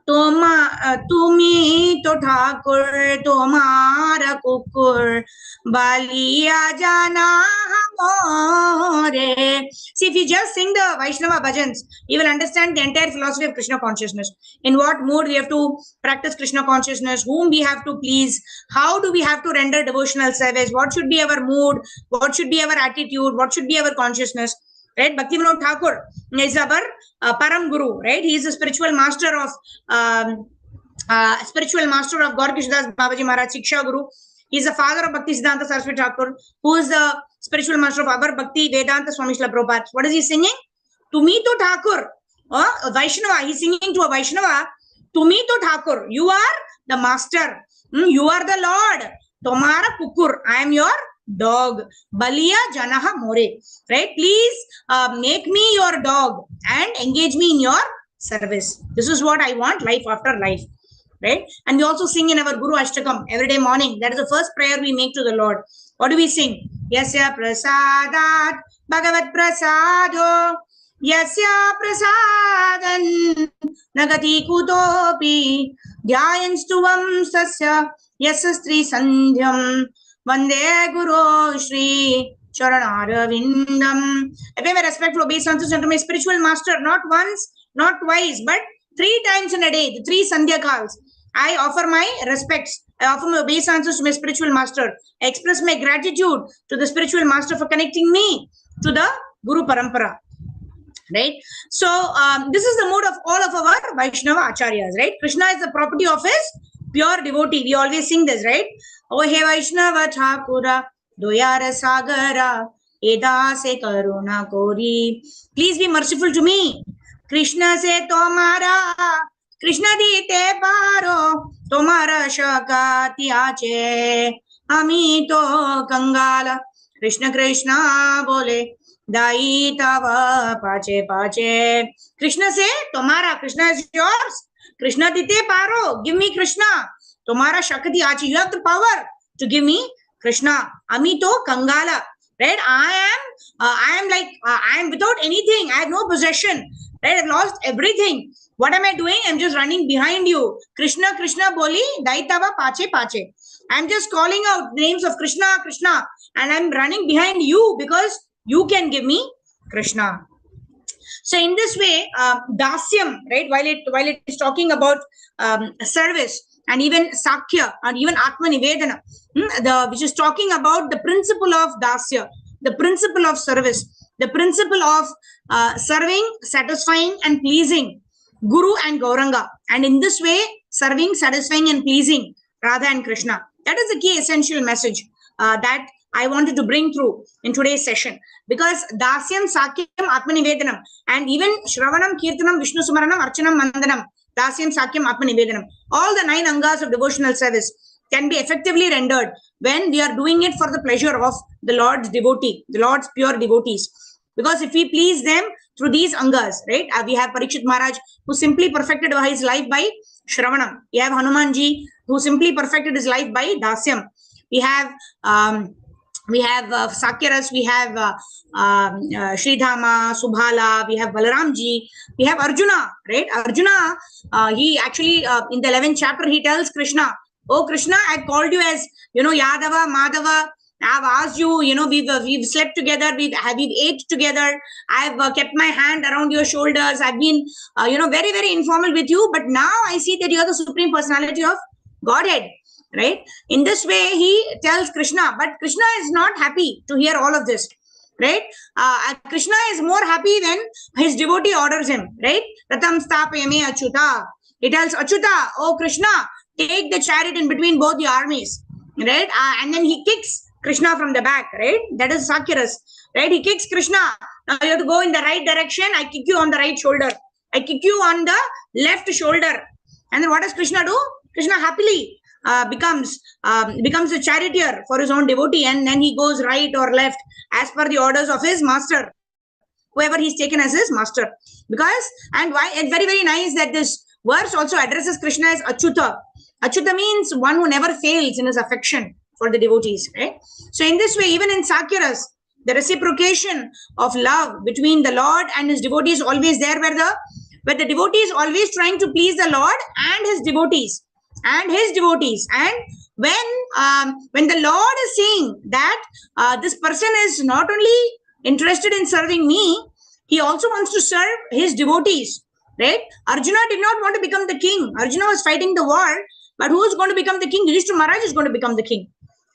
Tumi to Thakur, Tomara Kukur, Baliya Jana Hamore. See, if you just sing the Vaishnava bhajans, you will understand the entire philosophy of Krishna consciousness. In what mood we have to practice Krishna consciousness, whom we have to please, how do we have to render devotional service, what should be our mood, what should be our attitude, what should be our consciousness. Right? Bhakti Vinod Thakur is our Param Guru, right? He is the spiritual master of Gaur Krishnadas Babaji Maharaj, Shiksha Guru. He is the father of Bhakti Siddhanta Saraswati Thakur, who is the spiritual master of our Bhakti Vedanta Swami Srila Prabhupada. What is he singing? Tumito Thakur, Vaishnava. He is singing to a Vaishnava. Tumito Thakur, you are the master. You are the Lord. Tomara Kukur, I am your dog. Baliya Janaha More. Right? Please make me your dog and engage me in your service. This is what I want, life after life. Right? And we also sing in our Guru Ashtakam every day morning. That is the first prayer we make to the Lord. What do we sing? Yasya prasadat Bhagavat prasado Yasya prasadan Nagati kutopi Dhyayanstuvam sasya Yasastri sandhyam Vande Guru Shri Charanarvindam. I pay my respectful obeisances to my spiritual master, not once, not twice, but 3 times in a day, the 3 Sandhya calls. I offer my respects. I offer my obeisances to my spiritual master. I express my gratitude to the spiritual master for connecting me to the Guru Parampara. Right? So, this is the mood of all of our Vaishnava Acharyas. Right? Krishna is the property of his pure devotee. We always sing this, right? Oh, he Vaishnava Thakura, Doyara Sagara, Eda se Karuna Kori. Please be merciful to me. Krishna se Tomara, Krishna dite paro, Tomara Shakati Ache, Amito Kangala, Krishna Krishna Bole, Dai Tava Pache Pache. Krishna se Tomara, Krishna is yours. Krishna dite paro, give me Krishna. Tomara Shakti Achi, you have the power to give me Krishna. Amito Kangala, right? I am without anything. I have no possession, right? I've lost everything. What am I doing? I'm just running behind you. Krishna, Krishna Boli, Daitava Pache Pache. I'm just calling out names of Krishna, Krishna, and I'm running behind you because you can give me Krishna. So in this way, Dasyam, right? While it is talking about service, and even Sakhya, and even Atma Nivedana, which is talking about the principle of Dasya, the principle of service, the principle of serving, satisfying, and pleasing Guru and Gauranga. And in this way, serving, satisfying, and pleasing Radha and Krishna. That is the key essential message that I wanted to bring through in today's session. Because Dasyam, Sakyam, Atma Nivedanam, and even Shravanam, Kirtanam, Vishnu Sumaranam, Archanam, Mandanam, Dasyam, Sakyam, Atma Nivedanam, all the 9 angas of devotional service can be effectively rendered when we are doing it for the pleasure of the Lord's devotee, the Lord's pure devotees. Because if we please them through these angas, right? We have Parikshit Maharaj, who simply perfected his life by Shravanam. We have Hanumanji, who simply perfected his life by Dasyam. We have Sakyaras, we have Sridhama, Subhala, we have Balaramji, we have Arjuna, right? Arjuna, he actually, in the 11th chapter, he tells Krishna, oh Krishna, I called you as, Yadava, Madhava, I've asked you, we've slept together, we've ate together, I've kept my hand around your shoulders, I've been, very, very informal with you, but now I see that you are the Supreme Personality of Godhead. Right? In this way, he tells Krishna, but Krishna is not happy to hear all of this. Right? Krishna is more happy when his devotee orders him. Right? Ratam stapayame Achyuta. He tells Achyuta, oh Krishna, take the chariot in between both the armies. Right? And then he kicks Krishna from the back. Right? That is Sakyaras. Right? He kicks Krishna. Now you have to go in the right direction. I kick you on the right shoulder. I kick you on the left shoulder. And then what does Krishna do? Krishna happily becomes a charioteer for his own devotee, and then he goes right or left as per the orders of his master, whoever he's taken as his master. Because, and why, it's very, very nice that this verse also addresses Krishna as Achyuta. Achyuta means one who never fails in his affection for the devotees, right? So in this way, even in Sakyaras, the reciprocation of love between the Lord and his devotees is always there, where the devotee is always trying to please the Lord and his devotees. And when the Lord is saying that this person is not only interested in serving me, he also wants to serve his devotees, right? Arjuna did not want to become the king. Arjuna was fighting the war, but who is going to become the king? Yudhishthira Maharaj is going to become the king,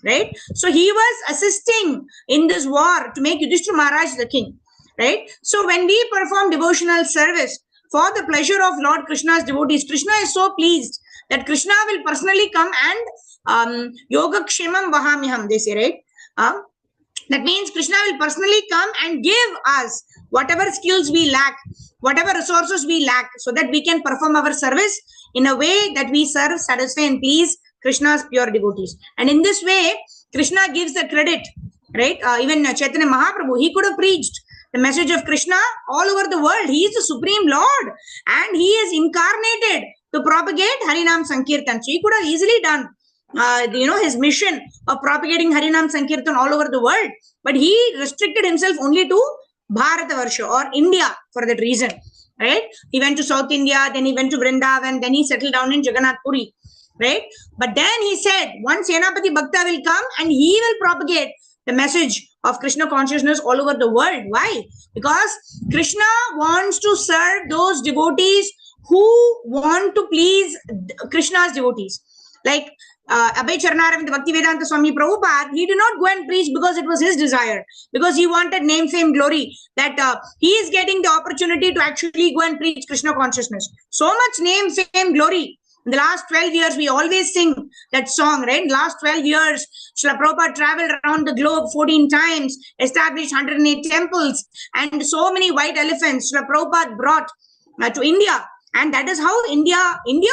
right? So he was assisting in this war to make Yudhishthira Maharaj the king, right? So when we perform devotional service for the pleasure of Lord Krishna's devotees, Krishna is so pleased that Krishna will personally come and yoga kshemam vahamiham, they say, right? That means Krishna will personally come and give us whatever skills we lack, whatever resources we lack, so that we can perform our service in a way that we serve, satisfy and please Krishna's pure devotees. And in this way, Krishna gives the credit, right? Even Chaitanya Mahaprabhu, he could have preached the message of Krishna all over the world. He is the Supreme Lord and he is incarnated to propagate Harinam Sankirtan. So he could have easily done his mission of propagating Harinam Sankirtan all over the world, but he restricted himself only to Bharatavarsha or India for that reason, right? He went to South India, then he went to Vrindavan, then he settled down in Jagannath Puri, right? But then he said, one Senapati Bhakta will come and he will propagate the message of Krishna consciousness all over the world. Why? Because Krishna wants to serve those devotees who want to please Krishna's devotees. Like Abhay Charanaravindra Bhaktivedanta Swami Prabhupada, he did not go and preach because it was his desire, because he wanted name, fame, glory, that he is getting the opportunity to actually go and preach Krishna consciousness. So much name, fame, glory. In the last 12 years, we always sing that song, right? In the last 12 years, Srila Prabhupada traveled around the globe 14 times, established 108 temples, and so many white elephants Srila Prabhupada brought to India. And that is how India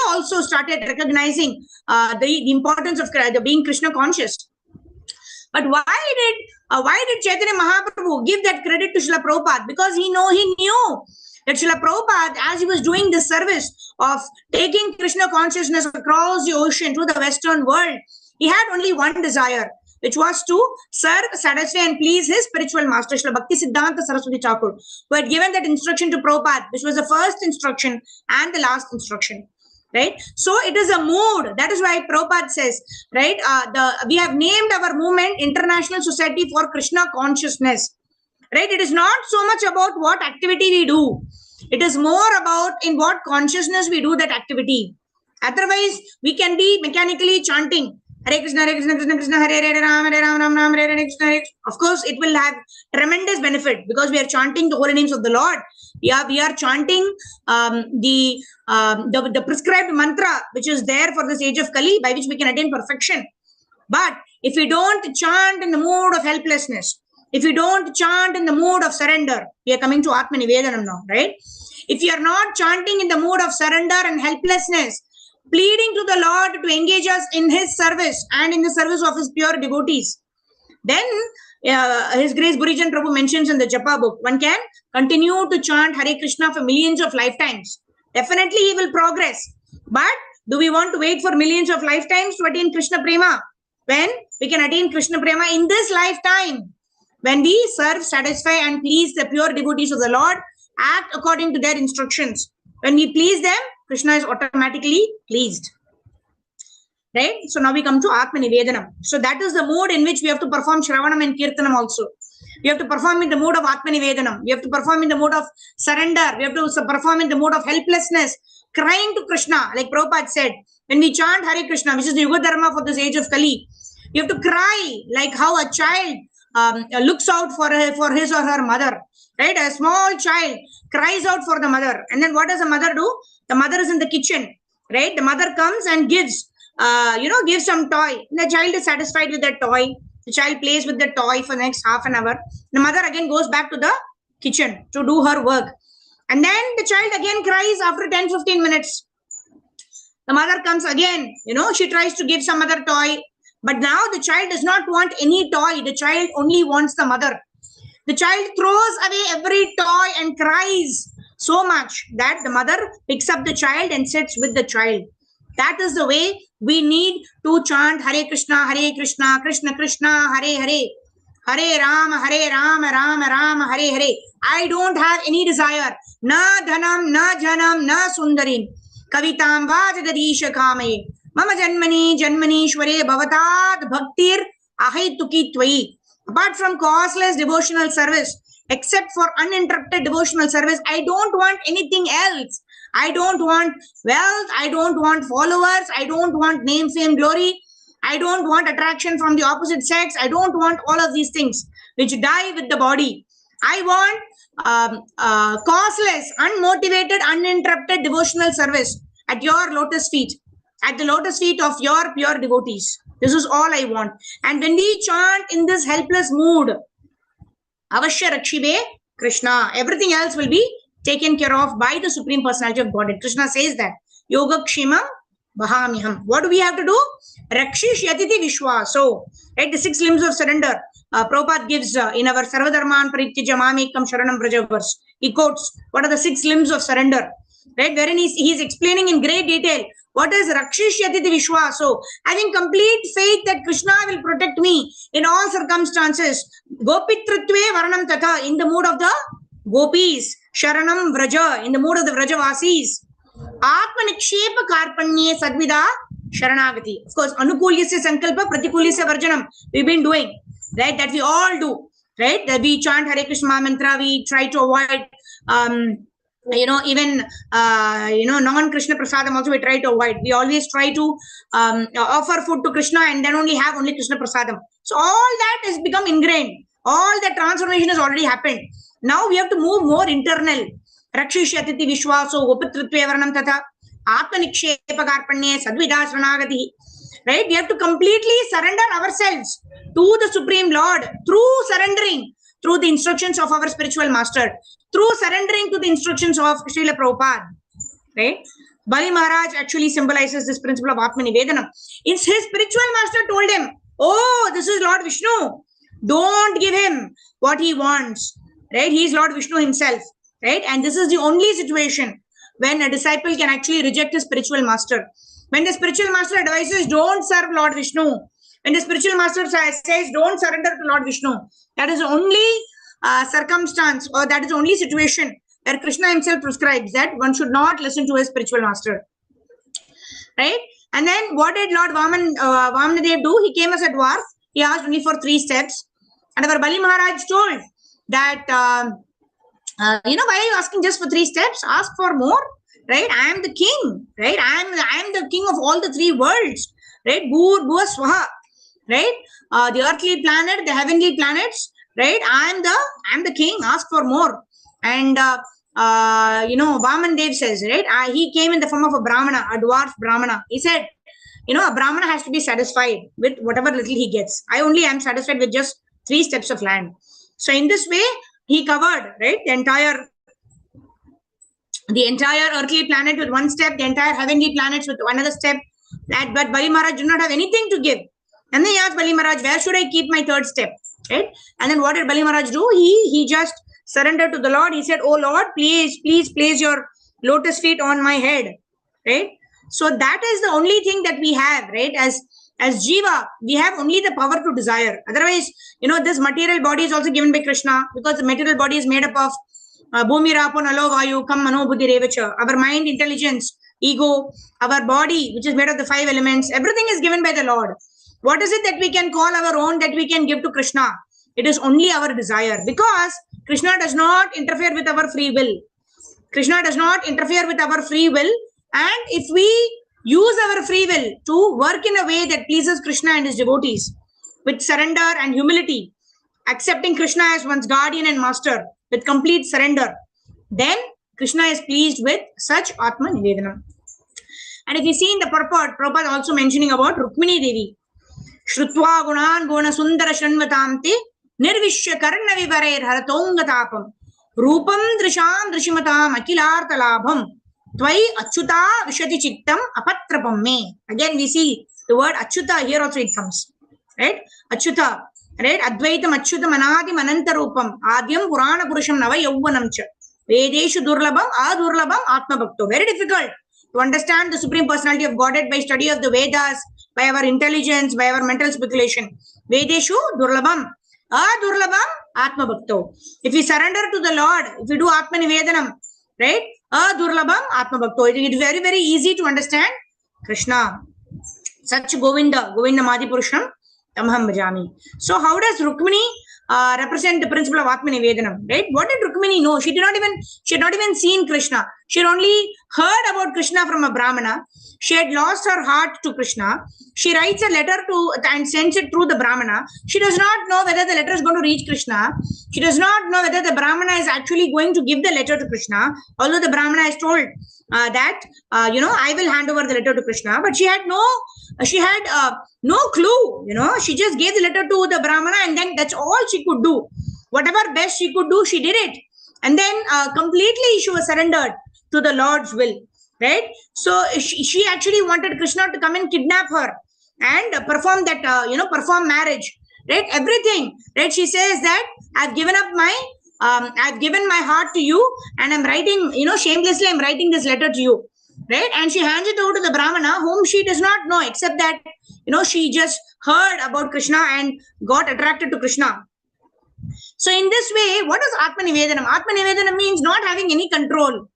also started recognizing the importance of being Krishna conscious. But why did Chaitanya Mahaprabhu give that credit to Srila Prabhupada? Because he knew that Srila Prabhupada, as he was doing this service of taking Krishna consciousness across the ocean to the Western world, he had only one desire, which was to serve, satisfy and please his spiritual master, Srila Bhakti Siddhanta Saraswati Thakur, who had given that instruction to Prabhupada, which was the first instruction and the last instruction, right? So it is a mood. That is why Prabhupada says, right, we have named our movement International Society for Krishna Consciousness, right? It is not so much about what activity we do. It is more about in what consciousness we do that activity. Otherwise, we can be mechanically chanting Hare Krishna, Krishna Krishna, Hare Ram, Ram, Hare Krishna. Of course, it will have tremendous benefit because we are chanting the holy names of the Lord. We are chanting the prescribed mantra which is there for this age of Kali, by which we can attain perfection. But if we don't chant in the mood of helplessness, if we don't chant in the mood of surrender, we are coming to Atma Nivedanam now, right? If you are not chanting in the mood of surrender and helplessness, pleading to the Lord to engage us in his service and in the service of his pure devotees, then His Grace Burijan Prabhu mentions in the Japa book, one can continue to chant Hare Krishna for millions of lifetimes. Definitely he will progress. But do we want to wait for millions of lifetimes to attain Krishna Prema? When we can attain Krishna Prema in this lifetime, when we serve, satisfy and please the pure devotees of the Lord, act according to their instructions. When we please them, Krishna is automatically pleased. Right? So now we come to Atma Nivedanam. So that is the mode in which we have to perform Shravanam and Kirtanam also. We have to perform in the mode of Atma Nivedanam. We have to perform in the mode of surrender. We have to perform in the mode of helplessness, crying to Krishna. Like Prabhupada said, when we chant Hare Krishna, which is the Yuga Dharma for this age of Kali, you have to cry like how a child looks out for his or her mother. Right? A small child cries out for the mother. And then what does the mother do? The mother is in the kitchen. Right? The mother comes and gives some toy. The child is satisfied with that toy. The child plays with the toy for the next half an hour. The mother again goes back to the kitchen to do her work. And then the child again cries after 10-15 minutes. The mother comes again, she tries to give some other toy. But now the child does not want any toy. The child only wants the mother. The child throws away every toy and cries so much that the mother picks up the child and sits with the child. That is the way we need to chant Hare Krishna, Krishna Krishna, Hare Hare. Hare Rama, Rama Rama, Hare Hare. I don't have any desire. Na dhanam, na janam, na sundarim. Kavitam vajadadisha kamaye. Mama janmani, janmanishware bhavatat bhaktir ahituki tvai. Apart from causeless devotional service, except for uninterrupted devotional service, I don't want anything else. I don't want wealth. I don't want followers. I don't want name, fame, glory. I don't want attraction from the opposite sex. I don't want all of these things which die with the body. I want causeless, unmotivated, uninterrupted devotional service at your lotus feet, at the lotus feet of your pure devotees. This is all I want. And when we chant in this helpless mood, Avashya Rakshibe Krishna, everything else will be taken care of by the Supreme Personality of Godhead. Krishna says that. Yoga Kshimam Bahamiham. What do we have to do? Rakshish Yatiti Vishwaso. Right? The 6 limbs of surrender. Prabhupada gives in our Sarvadharman Parityajya Mamekam Sharanam Braja verse. He quotes what are the 6 limbs of surrender. Right? Wherein he's explaining in great detail what is Rakshish Yatiti Vishwaso. Having complete faith that Krishna will protect me in all circumstances. Gopitritve Varanam Tatha. In the mood of the Gopis. Sharanam Vraja. In the mood of the Vrajavasis. Atma Nikshepa Karpanye Sadvida Sharanagati. Of course, Anukulyasya Sankalpa, Pratikulyasya Varjanam. We've been doing, right? That we all do, right? That we chant Hare Krishna mantra, we try to avoid, even, non-Krishna prasadam also we try to avoid. We always try to offer food to Krishna and then only have only Krishna prasadam. So all that has become ingrained. All that transformation has already happened. Now we have to move more internal. Rakshish Yatiti Vishwaso, Gopitritve Varanam Tatha, Atma Nikshepa Karpanye, Sadvida Sranagati. Right? We have to completely surrender ourselves to the Supreme Lord through surrendering, through the instructions of our spiritual master, through surrendering to the instructions of Srila Prabhupada. Right? Bali Maharaj actually symbolizes this principle of Atma Nivedanam. His spiritual master told him, oh, this is Lord Vishnu. Don't give him what he wants. Right? He is Lord Vishnu himself. Right? And this is the only situation when a disciple can actually reject his spiritual master. When the spiritual master advises, don't serve Lord Vishnu. When the spiritual master says, don't surrender to Lord Vishnu. That is the only circumstance, or that is the only situation where Krishna himself prescribes that one should not listen to his spiritual master. Right? And then what did Lord Vamanadev do? He came as a dwarf. He asked only for 3 steps. And our Bali Maharaj told that, why are you asking just for 3 steps? Ask for more. Right? I am the king. Right? I am the king of all the 3 worlds. Right? Bhur, Bhuva, Swaha. Right? The earthly planet, the heavenly planets. Right? I am the king. Ask for more. And Vamandev says, right? He came in the form of a Brahmana, a dwarf Brahmana. He said, a Brahmana has to be satisfied with whatever little he gets. I only am satisfied with just 3 steps of land. So in this way, he covered, right, the entire earthly planet with 1 step, the entire heavenly planets with another step. But Bali Maharaj did not have anything to give. And then he asked Bali Maharaj, where should I keep my 3rd step? Right? And then what did Bali Maharaj do? He just surrendered to the Lord. He said, oh Lord, please place your lotus feet on my head. Right? So that is the only thing that we have, right? As Jiva, we have only the power to desire. Otherwise, this material body is also given by Krishna, because the material body is made up of Bhumi, Rapo, Nalo, Vayu, Kam, Mano, Buddhi, Revacha. Our mind, intelligence, ego, our body, which is made of the 5 elements, everything is given by the Lord. What is it that we can call our own, that we can give to Krishna? It is only our desire, because Krishna does not interfere with our free will. Krishna does not interfere with our free will. And if we use our free will to work in a way that pleases Krishna and his devotees, with surrender and humility, accepting Krishna as one's guardian and master, with complete surrender, then Krishna is pleased with such Atma Nivedanam. And if you see in the purport, Prabhupada also mentioning about Rukmini Devi. Shrutva gunan guna sundara shanvatamte nirvishya karna vivarer haratongatapam rupam drisham drishimatam akilartalabham Tvai achyuta vishati chittam apatrapam me. Again we see the word achyuta here also it comes. Right? Achyuta. Right? Advaitam achyutam anadi manantarupam adyam purana purusham nava yauvanam cha. Vedeshu durlabam adurlabam atma bhakto. Very difficult to understand the Supreme Personality of Godhead by study of the Vedas, by our intelligence, by our mental speculation. Vedeshu durlabam adurlabam atma bhakto. If we surrender to the Lord, if we do atma nivedanam, right? Adurlabam atma bhakto. It is very, very easy to understand Krishna. Such Govinda Madi Purusham Tamham Bhajami. So how does Rukmini represent the principle of Atma Nivedanam? Right? What did Rukmini know? She had not even seen Krishna. She had only heard about Krishna from a Brahmana. She had lost her heart to Krishna. She writes a letter to and sends it through the Brahmana. She does not know whether the letter is going to reach Krishna. She does not know whether the Brahmana is actually going to give the letter to Krishna. Although the Brahmana is told that I will hand over the letter to Krishna, but she had no clue. She just gave the letter to the Brahmana, and then that's all she could do. Whatever best she could do, she did it, and then completely she was surrendered to the Lord's will. Right? So she actually wanted Krishna to come and kidnap her and perform that perform marriage. Right? Everything. Right? She says that I've given my heart to you, and I'm writing, shamelessly, I'm writing this letter to you. Right? And she hands it over to the Brahmana, whom she does not know, except that, she just heard about Krishna and got attracted to Krishna. So in this way, what is Atma Nivedanam? Atma Nivedanam means not having any control.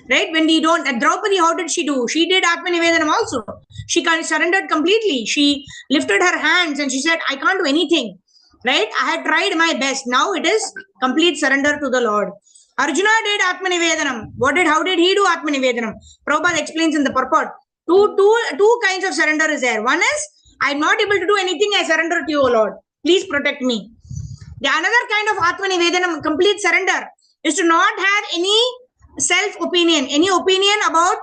Right? When we don't, Draupadi, how did she do? She did Atma Nivedanam also. She surrendered completely. She lifted her hands and she said, I can't do anything. Right? I had tried my best. Now it is complete surrender to the Lord. Arjuna did Atma Nivedanam. How did he do Atma Nivedanam? Prabhupada explains in the purport. Two kinds of surrender is there. One is, I'm not able to do anything. I surrender to you, O Lord. Please protect me. The another kind of Atma Nivedanam, complete surrender, is to not have any self-opinion, any opinion about,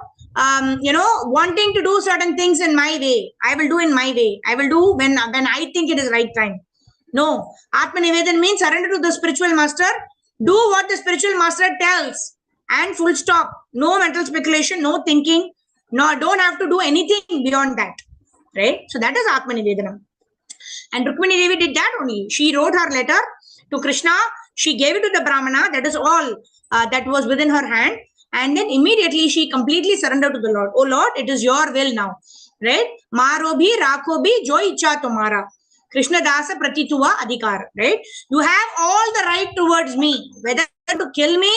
wanting to do certain things in my way. I will do in my way. I will do when I think it is right time. No. Atma Nivedan means surrender to the spiritual master. Do what the spiritual master tells. And full stop. No mental speculation, no thinking. No, don't have to do anything beyond that. Right? So that is Atma Nivedanam. And Rukmini Devi did that only. She wrote her letter to Krishna. She gave it to the Brahmana. That is all that was within her hand. And then immediately she completely surrendered to the Lord. Oh Lord, it is your will now. Right? Maro bhi, rakho bhi, jo icha tumhara. Krishna dasa pratituva adhikar. Right? You have all the right towards me. Whether to kill me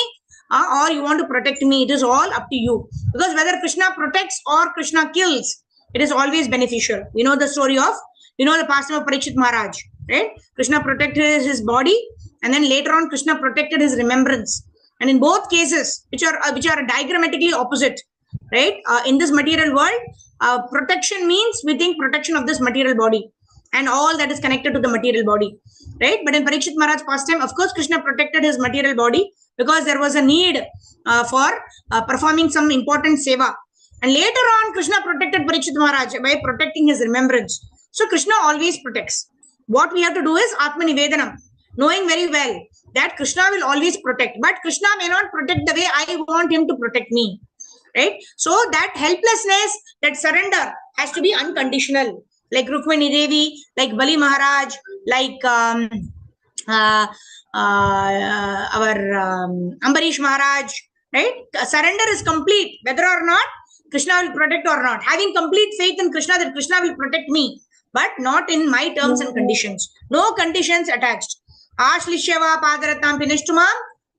or you want to protect me, it is all up to you. Because whether Krishna protects or Krishna kills, it is always beneficial. You know the story of, the pastime of Parikshit Maharaj. Right? Krishna protected his body, and then later on Krishna protected his remembrance. And in both cases, which are diagrammatically opposite, right? In this material world, protection means we think protection of this material body and all that is connected to the material body, right? But in Parikshit Maharaj pastime, of course, Krishna protected his material body because there was a need for performing some important seva. And later on, Krishna protected Parikshit Maharaj by protecting his remembrance. So Krishna always protects. What we have to do is Atma Nivedanam, knowing very well that Krishna will always protect, but Krishna may not protect the way I want him to protect me, right? So that helplessness, that surrender has to be unconditional, like Rukmini Devi, like Bali Maharaj, like our Ambarish Maharaj, right? Surrender is complete, whether or not Krishna will protect or not. Having complete faith in Krishna that Krishna will protect me, but not in my terms and conditions. No conditions attached. Ashlishyava padaratam pinishtumam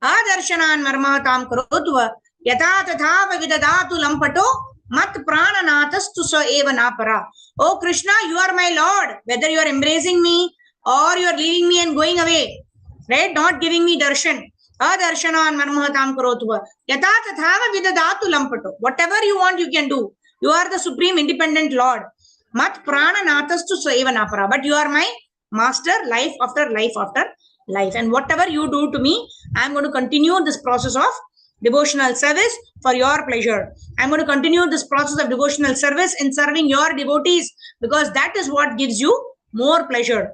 adarshanan marmatam karotva yata tatha vidadatu lampato mat prananathas sa eva napara. Oh Krishna, you are my Lord. Whether you are embracing me or you are leaving me and going away, right? Not giving me darshan. Adarshanan marmatam karotva yata tatha vidadatu lampato. Whatever you want, you can do. You are the supreme independent Lord. Mat prananathas sa eva napara. But you are my master, life after life after life. And whatever you do to me, I'm going to continue this process of devotional service for your pleasure. I'm going to continue this process of devotional service in serving your devotees because that is what gives you more pleasure.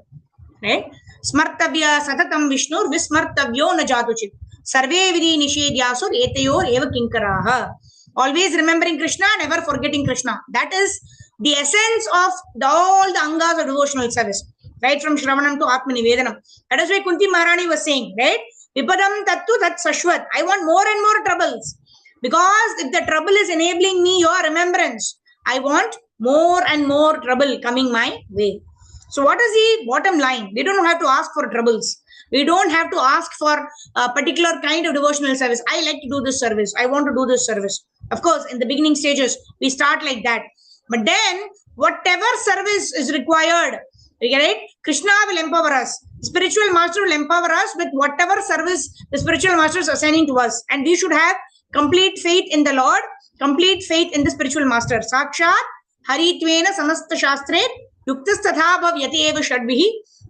Right? Smartavya satatam Vishnur vismartavyo na jatuchit. Sarve vidi nishedhyasur etayor eva kinkaraha. Always remembering Krishna, never forgetting Krishna. That is the essence of all the angas of devotional service, right from Shravanam to Atma Nivedanam. That is why Kunti Maharani was saying, right, Vipadam Tattu Tat Sashwat. I want more and more troubles, because if the trouble is enabling me your remembrance, I want more and more trouble coming my way. So what is the bottom line? We don't have to ask for troubles. We don't have to ask for a particular kind of devotional service. I like to do this service. I want to do this service. Of course, in the beginning stages, we start like that. But then, whatever service is required, right? Krishna will empower us. The spiritual master will empower us with whatever service the spiritual master is assigning to us. And we should have complete faith in the Lord, complete faith in the spiritual master. Sakshat Haritvena Samasta Shastre Yuktas Tatha Bhavyate Eva Shadvihi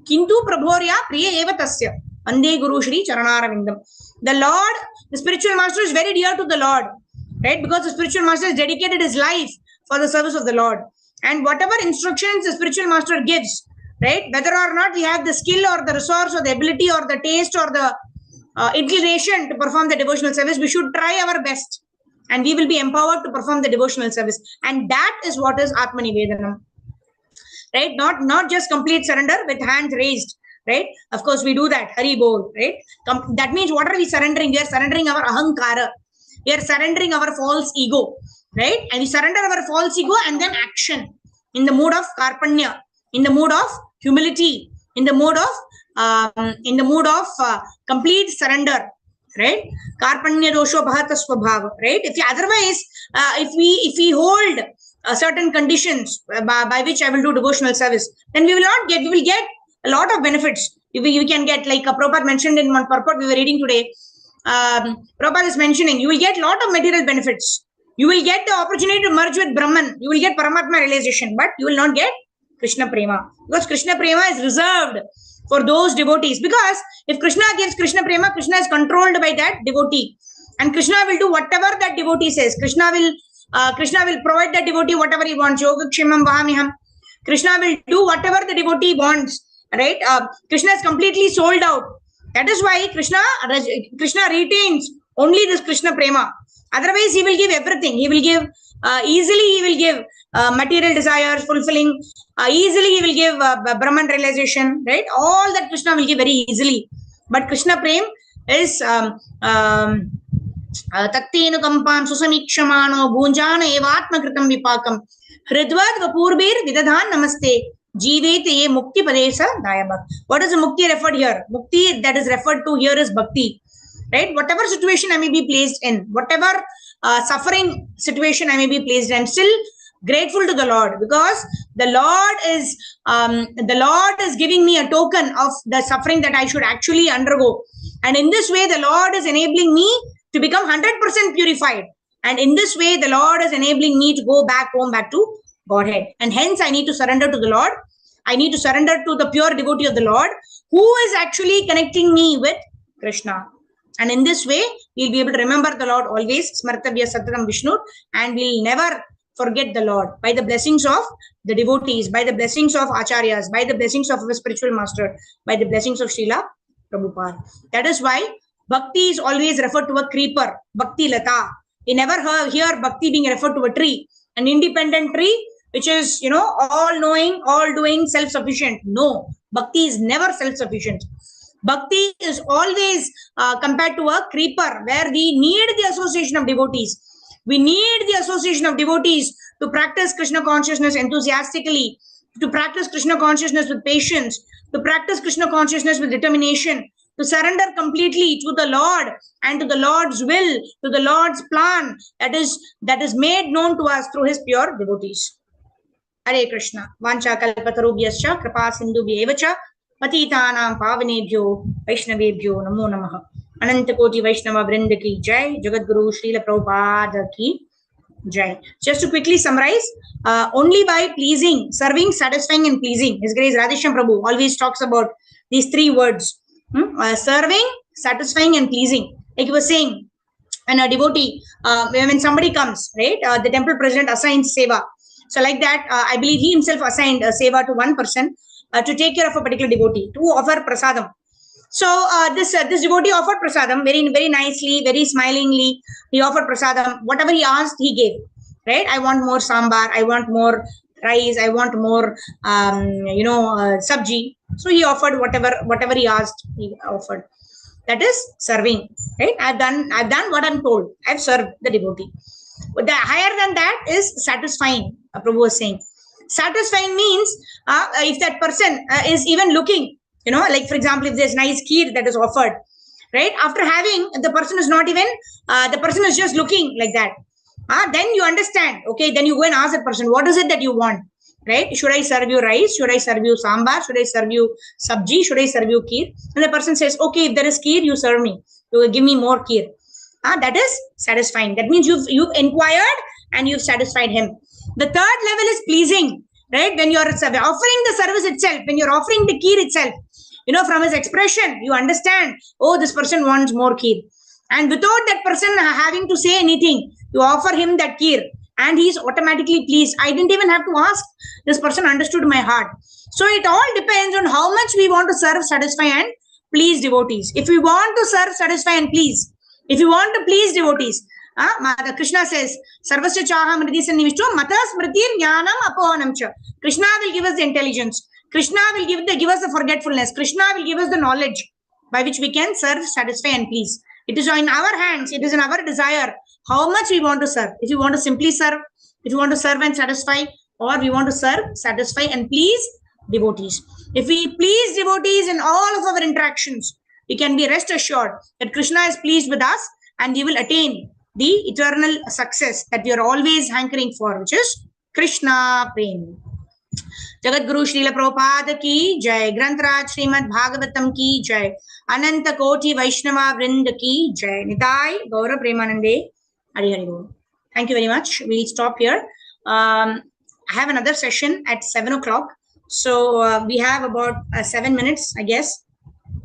Kintu Prabhorya Priya Eva Tasya Ande Guru Shri Charanaravindam. The Lord, the spiritual master is very dear to the Lord, right? Because the spiritual master has dedicated his life for the service of the Lord. And whatever instructions the spiritual master gives, right? Whether or not we have the skill or the resource or the ability or the taste or the inclination to perform the devotional service, we should try our best. And we will be empowered to perform the devotional service. And that is what is Atma Nivedanam. Right? Not just complete surrender with hands raised, right? Of course, we do that. Hari Bol, right? That means what are we surrendering? We are surrendering our ahankara. We are surrendering our false ego, right? And we surrender our false ego and then action in the mood of karpanya, in the mood of humility, in the mood of complete surrender, right? Karpanya dosho bhata swabhava, right? If otherwise, if we hold certain conditions by which I will do devotional service, then we will get a lot of benefits. We can get, like Prabhupada mentioned in one purport we were reading today. Prabhupada is mentioning, you will get a lot of material benefits. You will get the opportunity to merge with Brahman. You will get Paramatma realization, but you will not get Krishna Prema. Because Krishna Prema is reserved for those devotees. Because if Krishna gives Krishna Prema, Krishna is controlled by that devotee. And Krishna will do whatever that devotee says. Krishna will provide that devotee whatever he wants. Yogakshemam vahamiham. Krishna will do whatever the devotee wants. Right? Krishna is completely sold out. That is why Krishna retains only this Krishna Prema. Otherwise, he will give everything. He will give easily. He will give material desires fulfilling. Easily, he will give Brahman realization. Right? All that Krishna will give very easily. But Krishna Prem is Taktenu Kampam Susamikshmano Bhunjana Evatma Kritam Vipakam Hridvad Vapurbir Vidadhan Namaste Jivete Ye Mukti Padesa Dayabak. What is the Mukti referred here? Mukti that is referred to here is Bhakti. Right? Whatever situation I may be placed in, whatever suffering situation I may be placed in, I'm still grateful to the Lord, because the Lord is giving me a token of the suffering that I should actually undergo. And in this way, the Lord is enabling me to become 100% purified. And in this way, the Lord is enabling me to go back home, back to Godhead. And hence, I need to surrender to the Lord. I need to surrender to the pure devotee of the Lord, who is actually connecting me with Krishna. And in this way, we'll be able to remember the Lord always, Smartavya Satatam Vishnu, and we'll never forget the Lord by the blessings of the devotees, by the blessings of Acharyas, by the blessings of a spiritual master, by the blessings of Srila Prabhupada. That is why Bhakti is always referred to a creeper, Bhakti Lata. You never hear Bhakti being referred to a tree, an independent tree, which is, all knowing, all doing, self-sufficient. No, Bhakti is never self-sufficient. Bhakti is always compared to a creeper, where we need the association of devotees. We need the association of devotees to practice Krishna consciousness enthusiastically, to practice Krishna consciousness with patience, to practice Krishna consciousness with determination, to surrender completely to the Lord and to the Lord's will, to the Lord's plan that is made known to us through his pure devotees. Hare Krishna. Vancha kalpatarubhyascha kripa sindhubhyevacha patitanam pavanebhyo vaishnavebhyo namo namaha. Ananta Koti Vaishnava Vrinda ki jai, Jagadguru Srila Prabhupada ki jai. Just to quickly summarize, only by pleasing, serving, satisfying and pleasing. His Grace Radhesham Prabhu always talks about these three words. Serving, satisfying and pleasing. Like he was saying, when a devotee, when somebody comes, right, the temple president assigns seva. So like that, I believe he himself assigned seva to one person to take care of a particular devotee, to offer prasadam. So this devotee offered prasadam very nicely, very smilingly. He offered prasadam. Whatever he asked, he gave. Right? I want more sambar. I want more rice. I want more, sabji. So he offered whatever he asked. He offered. That is serving. Right? I've done what I'm told. I've served the devotee. But the higher than that is satisfying. Prabhu was saying. Satisfying means if that person is even looking, like for example, if there's nice kheer that is offered, right? After having, the person is not even, the person is just looking like that. Then you understand, okay, then you go and ask that person, what is it that you want, right? Should I serve you rice? Should I serve you sambar? Should I serve you sabji? Should I serve you kheer? And the person says, okay, if there is kheer, you serve me. You will give me more kheer. That is satisfying. That means you've inquired and you've satisfied him. The third level is pleasing, right? When you're offering the service itself, when you're offering the kheer itself, from his expression, you understand, oh, this person wants more kheer. And without that person having to say anything, you offer him that kheer and he's automatically pleased. I didn't even have to ask. This person understood my heart. So it all depends on how much we want to serve, satisfy and please devotees. If we want to serve, satisfy and please, if you want to please devotees, Krishna says, Sarvasya Chaha Mriti Sannivishto Mata Smritir Jnanam Apohanam Cha. Krishna will give us the intelligence. Krishna will give us the forgetfulness. Krishna will give us the knowledge by which we can serve, satisfy and please. It is in our hands. It is in our desire how much we want to serve. If you want to simply serve, if you want to serve and satisfy, or we want to serve, satisfy and please devotees. If we please devotees in all of our interactions, we can be rest assured that Krishna is pleased with us and we will attain the eternal success that we are always hankering for, which is Krishna Prem. Jagat Guru Srila Prabhupada ki jai, Grantaraj Srimad Bhagavatam ki jai, Ananta Koti Vaishnava Vrinda ki jai, Nitai Gaura Premanande, Hari Hari Bol. Thank you very much. We'll stop here. I have another session at 7 o'clock. So we have about 7 minutes, I guess.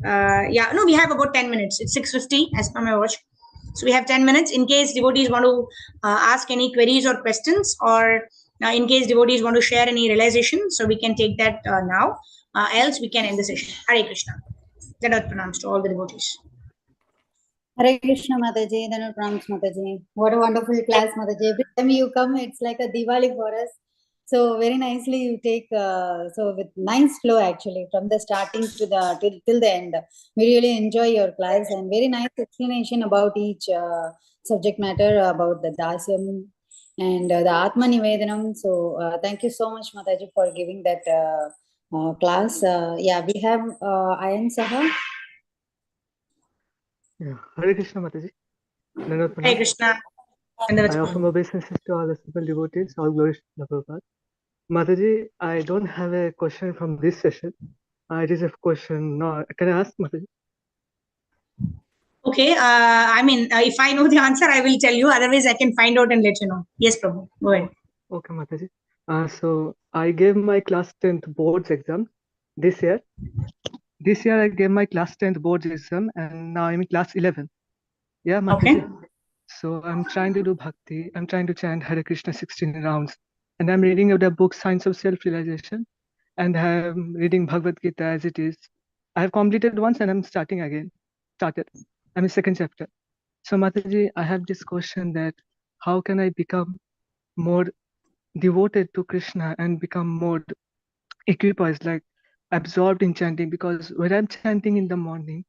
We have about 10 minutes. It's 6:50 as per my watch. So we have 10 minutes in case devotees want to ask any queries or questions, or in case devotees want to share any realization. So we can take that now. Else we can end the session. Hare Krishna. Dandavat pranams to all the devotees. Hare Krishna, Mataji. Dandavat pranams, Mataji. What a wonderful class, Mataji. Every time you come, it's like a Diwali for us. So very nicely you take, so with nice flow actually from the starting to the till the end. We really enjoy your class and very nice explanation about each subject matter, about the Dasyam and the Atma Nivedanam. So thank you so much, Mataji, for giving that class. We have Ayan Saha. Yeah. Hare Krishna, Mataji. Hare Krishna. I offer my obeisances to all the simple devotees. All glories to Prabhupada. Mataji, I don't have a question from this session. It is a question. No, can I ask, Mataji? Okay. If I know the answer, I will tell you. Otherwise, I can find out and let you know. Yes, Prabhu. Go ahead. Okay, Mataji. So I gave my class 10th boards exam this year. This year I gave my class 10th boards exam, and now I'm in class 11. Yeah, Mataji. Okay. So I'm trying to do bhakti. I'm trying to chant Hare Krishna 16 rounds. And I'm reading the book Science of Self-Realization. And I'm reading Bhagavad Gita as it is. I have completed once and I'm starting again. I'm in second chapter. So Mataji, I have this question that how can I become more devoted to Krishna and become more equipoised, like absorbed in chanting? Because when I'm chanting in the morning,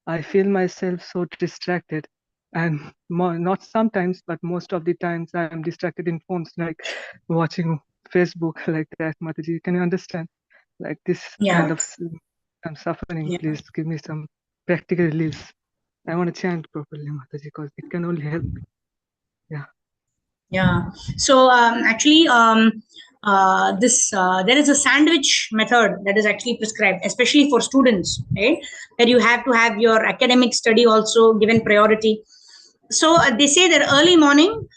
I feel myself so distracted. And not sometimes, but most of the times I am distracted in phones, like watching Facebook, like that. Mataji, can you understand? Like this kind of I'm suffering. Yeah. Please give me some practical reliefs. I want to chant properly, Mataji, because it can only help me. Yeah. So there is a sandwich method that is actually prescribed, especially for students, right? That you have to have your academic study also given priority. So they say that early morning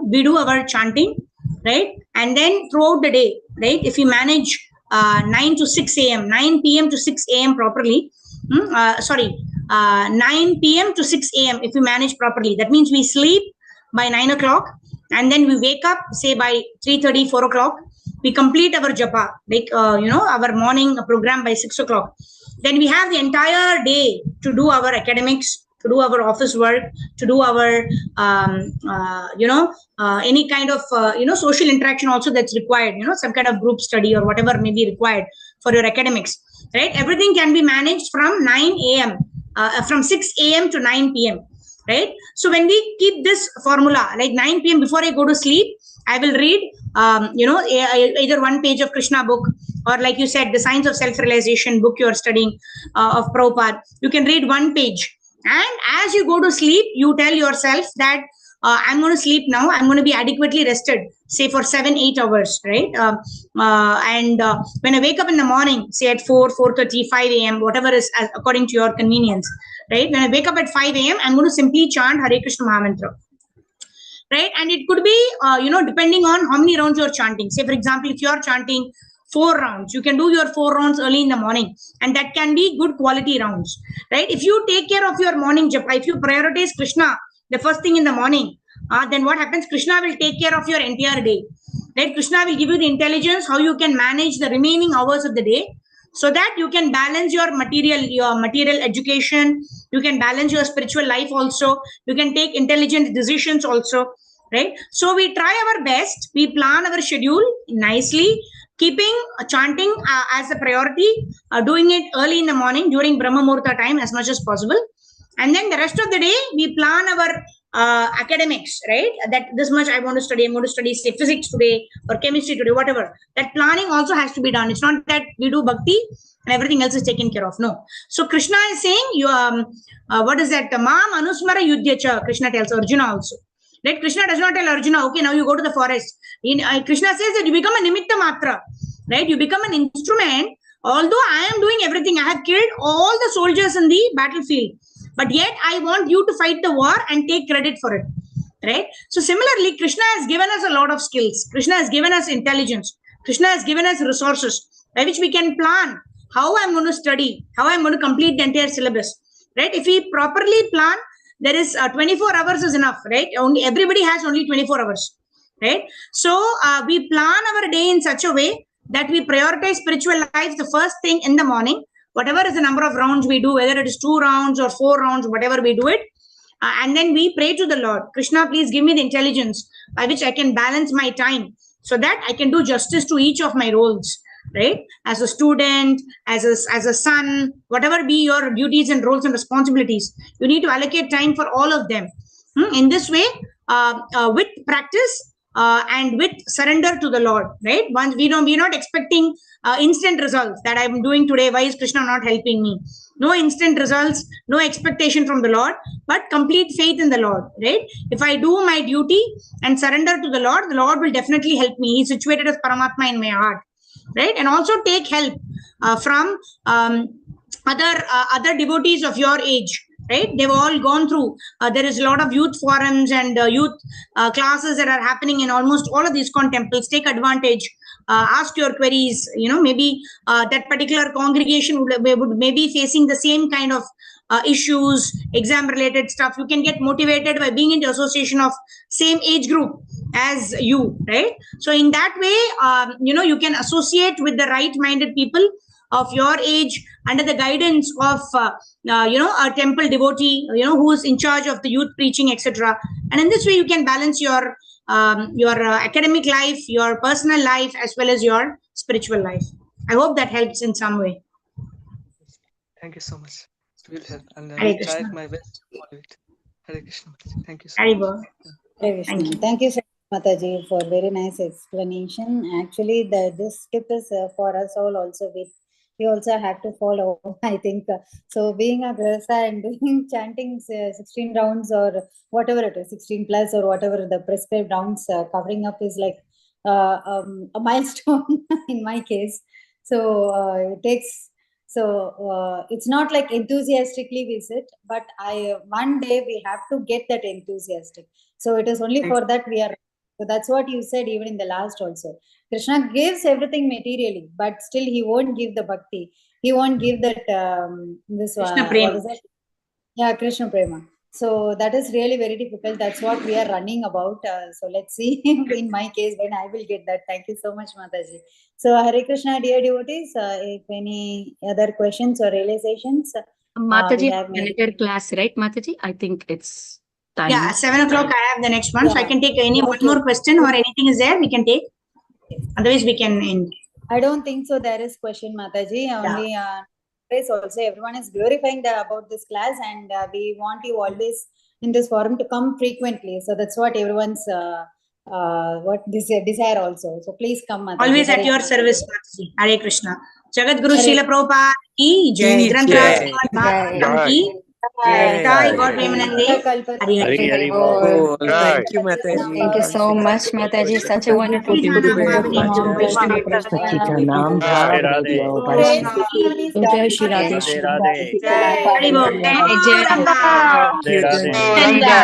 we do our chanting, right? And then throughout the day, right? If you manage 9 to 6 a.m., 9 p.m. to 6 a.m. properly, 9 p.m. to 6 a.m. if you manage properly, that means we sleep by 9 o'clock and then we wake up, say by 3:30, 4 o'clock. We complete our japa, like our morning program by 6 o'clock. then we have the entire day to do our academics, to do our office work, to do our any kind of social interaction also that's required, some kind of group study or whatever may be required for your academics, right? Everything can be managed from 9 a.m. From 6 a.m. to 9 p.m. right? So when we keep this formula, like 9 p.m. before I go to sleep, I will read either one page of Krishna book, or like you said, the Science of Self-Realization book you are studying of Prabhupada. You can read one page, and as you go to sleep, you tell yourself that I'm going to sleep now. I'm going to be adequately rested, say for 7-8 hours, right? When I wake up in the morning, say at 4:30, 5 a.m., whatever is according to your convenience, right? When I wake up at 5 a.m., I'm going to simply chant Hare Krishna Mahamantra. Right? And it could be, depending on how many rounds you're chanting. Say, for example, if you're chanting 4 rounds, you can do your 4 rounds early in the morning, and that can be good quality rounds, right? If you take care of your morning japa, if you prioritize Krishna the first thing in the morning, then what happens? Krishna will take care of your entire day, right? Krishna will give you the intelligence how you can manage the remaining hours of the day, so that you can balance your material education, you can balance your spiritual life also, you can take intelligent decisions also, right? So we try our best, we plan our schedule nicely, keeping chanting as a priority, doing it early in the morning during Brahma Muhurta time as much as possible, and then the rest of the day we plan our academics, right? That this much I want to study, I'm going to study, say, physics today or chemistry today, whatever. That planning also has to be done. It's not that we do bhakti and everything else is taken care of. No. So Krishna is saying, what is that? Mam anusmara yudhyacha, Krishna tells Arjuna also. Right? Krishna does not tell Arjuna, okay, now you go to the forest. Krishna says that you become a nimitta matra, right? You become an instrument. Although I am doing everything, I have killed all the soldiers in the battlefield, but yet I want you to fight the war and take credit for it, right? So similarly, Krishna has given us a lot of skills. Krishna has given us intelligence. Krishna has given us resources by which we can plan how I'm going to study, how I'm going to complete the entire syllabus, right? If we properly plan, there is 24 hours is enough, right? Everybody has only 24 hours, right? So we plan our day in such a way that we prioritize spiritual life the first thing in the morning, whatever is the number of rounds we do, whether it is 2 rounds or 4 rounds, whatever we do it, and then we pray to the Lord, Krishna, please give me the intelligence by which I can balance my time so that I can do justice to each of my roles, right? As a student, as a son, whatever be your duties and roles and responsibilities, you need to allocate time for all of them. In this way, with practice, and with surrender to the Lord, right? Once we're not expecting instant results that I'm doing today. Why is Krishna not helping me? No instant results, no expectation from the Lord, but complete faith in the Lord, right? If I do my duty and surrender to the Lord will definitely help me. He's situated as Paramatma in my heart, right? And also take help from other devotees of your age, right? They've all gone through. There is a lot of youth forums and youth classes that are happening in almost all of these temples. Take advantage. Ask your queries. Maybe that particular congregation would maybe facing the same kind of issues, exam-related stuff. You can get motivated by being in the association of same age group as you, right? So in that way, you can associate with the right-minded people of your age under the guidance of a temple devotee, who is in charge of the youth preaching, etc. And in this way, you can balance your academic life, your personal life, as well as your spiritual life. I hope that helps in some way. Thank you so much. It will help, and I Hare will try Krishna. my best to follow it. Hare Krishna. Thank you so much. Hare Hare Krishna. Thank you so much, Mataji, for very nice explanation. Actually, this tip is for us all also. We also have to follow, I think. So being a grasa and doing chanting 16 rounds or whatever it is, 16 plus or whatever the prescribed rounds covering up is like a milestone in my case. So it takes, it's not like enthusiastically we sit, but one day we have to get that enthusiastic. So it is only for that we are. So that's what you said even in the last also. Krishna gives everything materially, but still he won't give the bhakti. He won't give that Krishna Prema. Yeah, Krishna Prema. So that is really very difficult. That's what we are running about. So let's see in my case when I will get that. Thank you so much, Mataji. So Hare Krishna, dear devotees, if any other questions or realizations, Mataji, we have made another class, right, Mataji? I think it's time. Yeah, 7 o'clock I have the next one. So I Yeah. can take any one more question or anything is there, we can take. Otherwise, we can end. I don't think so. There is question, Mataji. Only also everyone is glorifying about this class, and we want you always in this forum to come frequently. So that's what everyone's what desire also. So please come, Mataji. Always at your service, Mataji. Hare Krishna. Jagat Guru Srila Prabhupada ki jai. Grantaraj Bhagavatam ki jai. Jai God Premanande. Hari Bol. Thank you, Mataji. Thank you so much, Mataji. Such a wonderful teaching. Sachitana Radhe, Radhe. Jai Shri Radhe. Hari Bol. Thank you, Rama. Thank you. Chandra.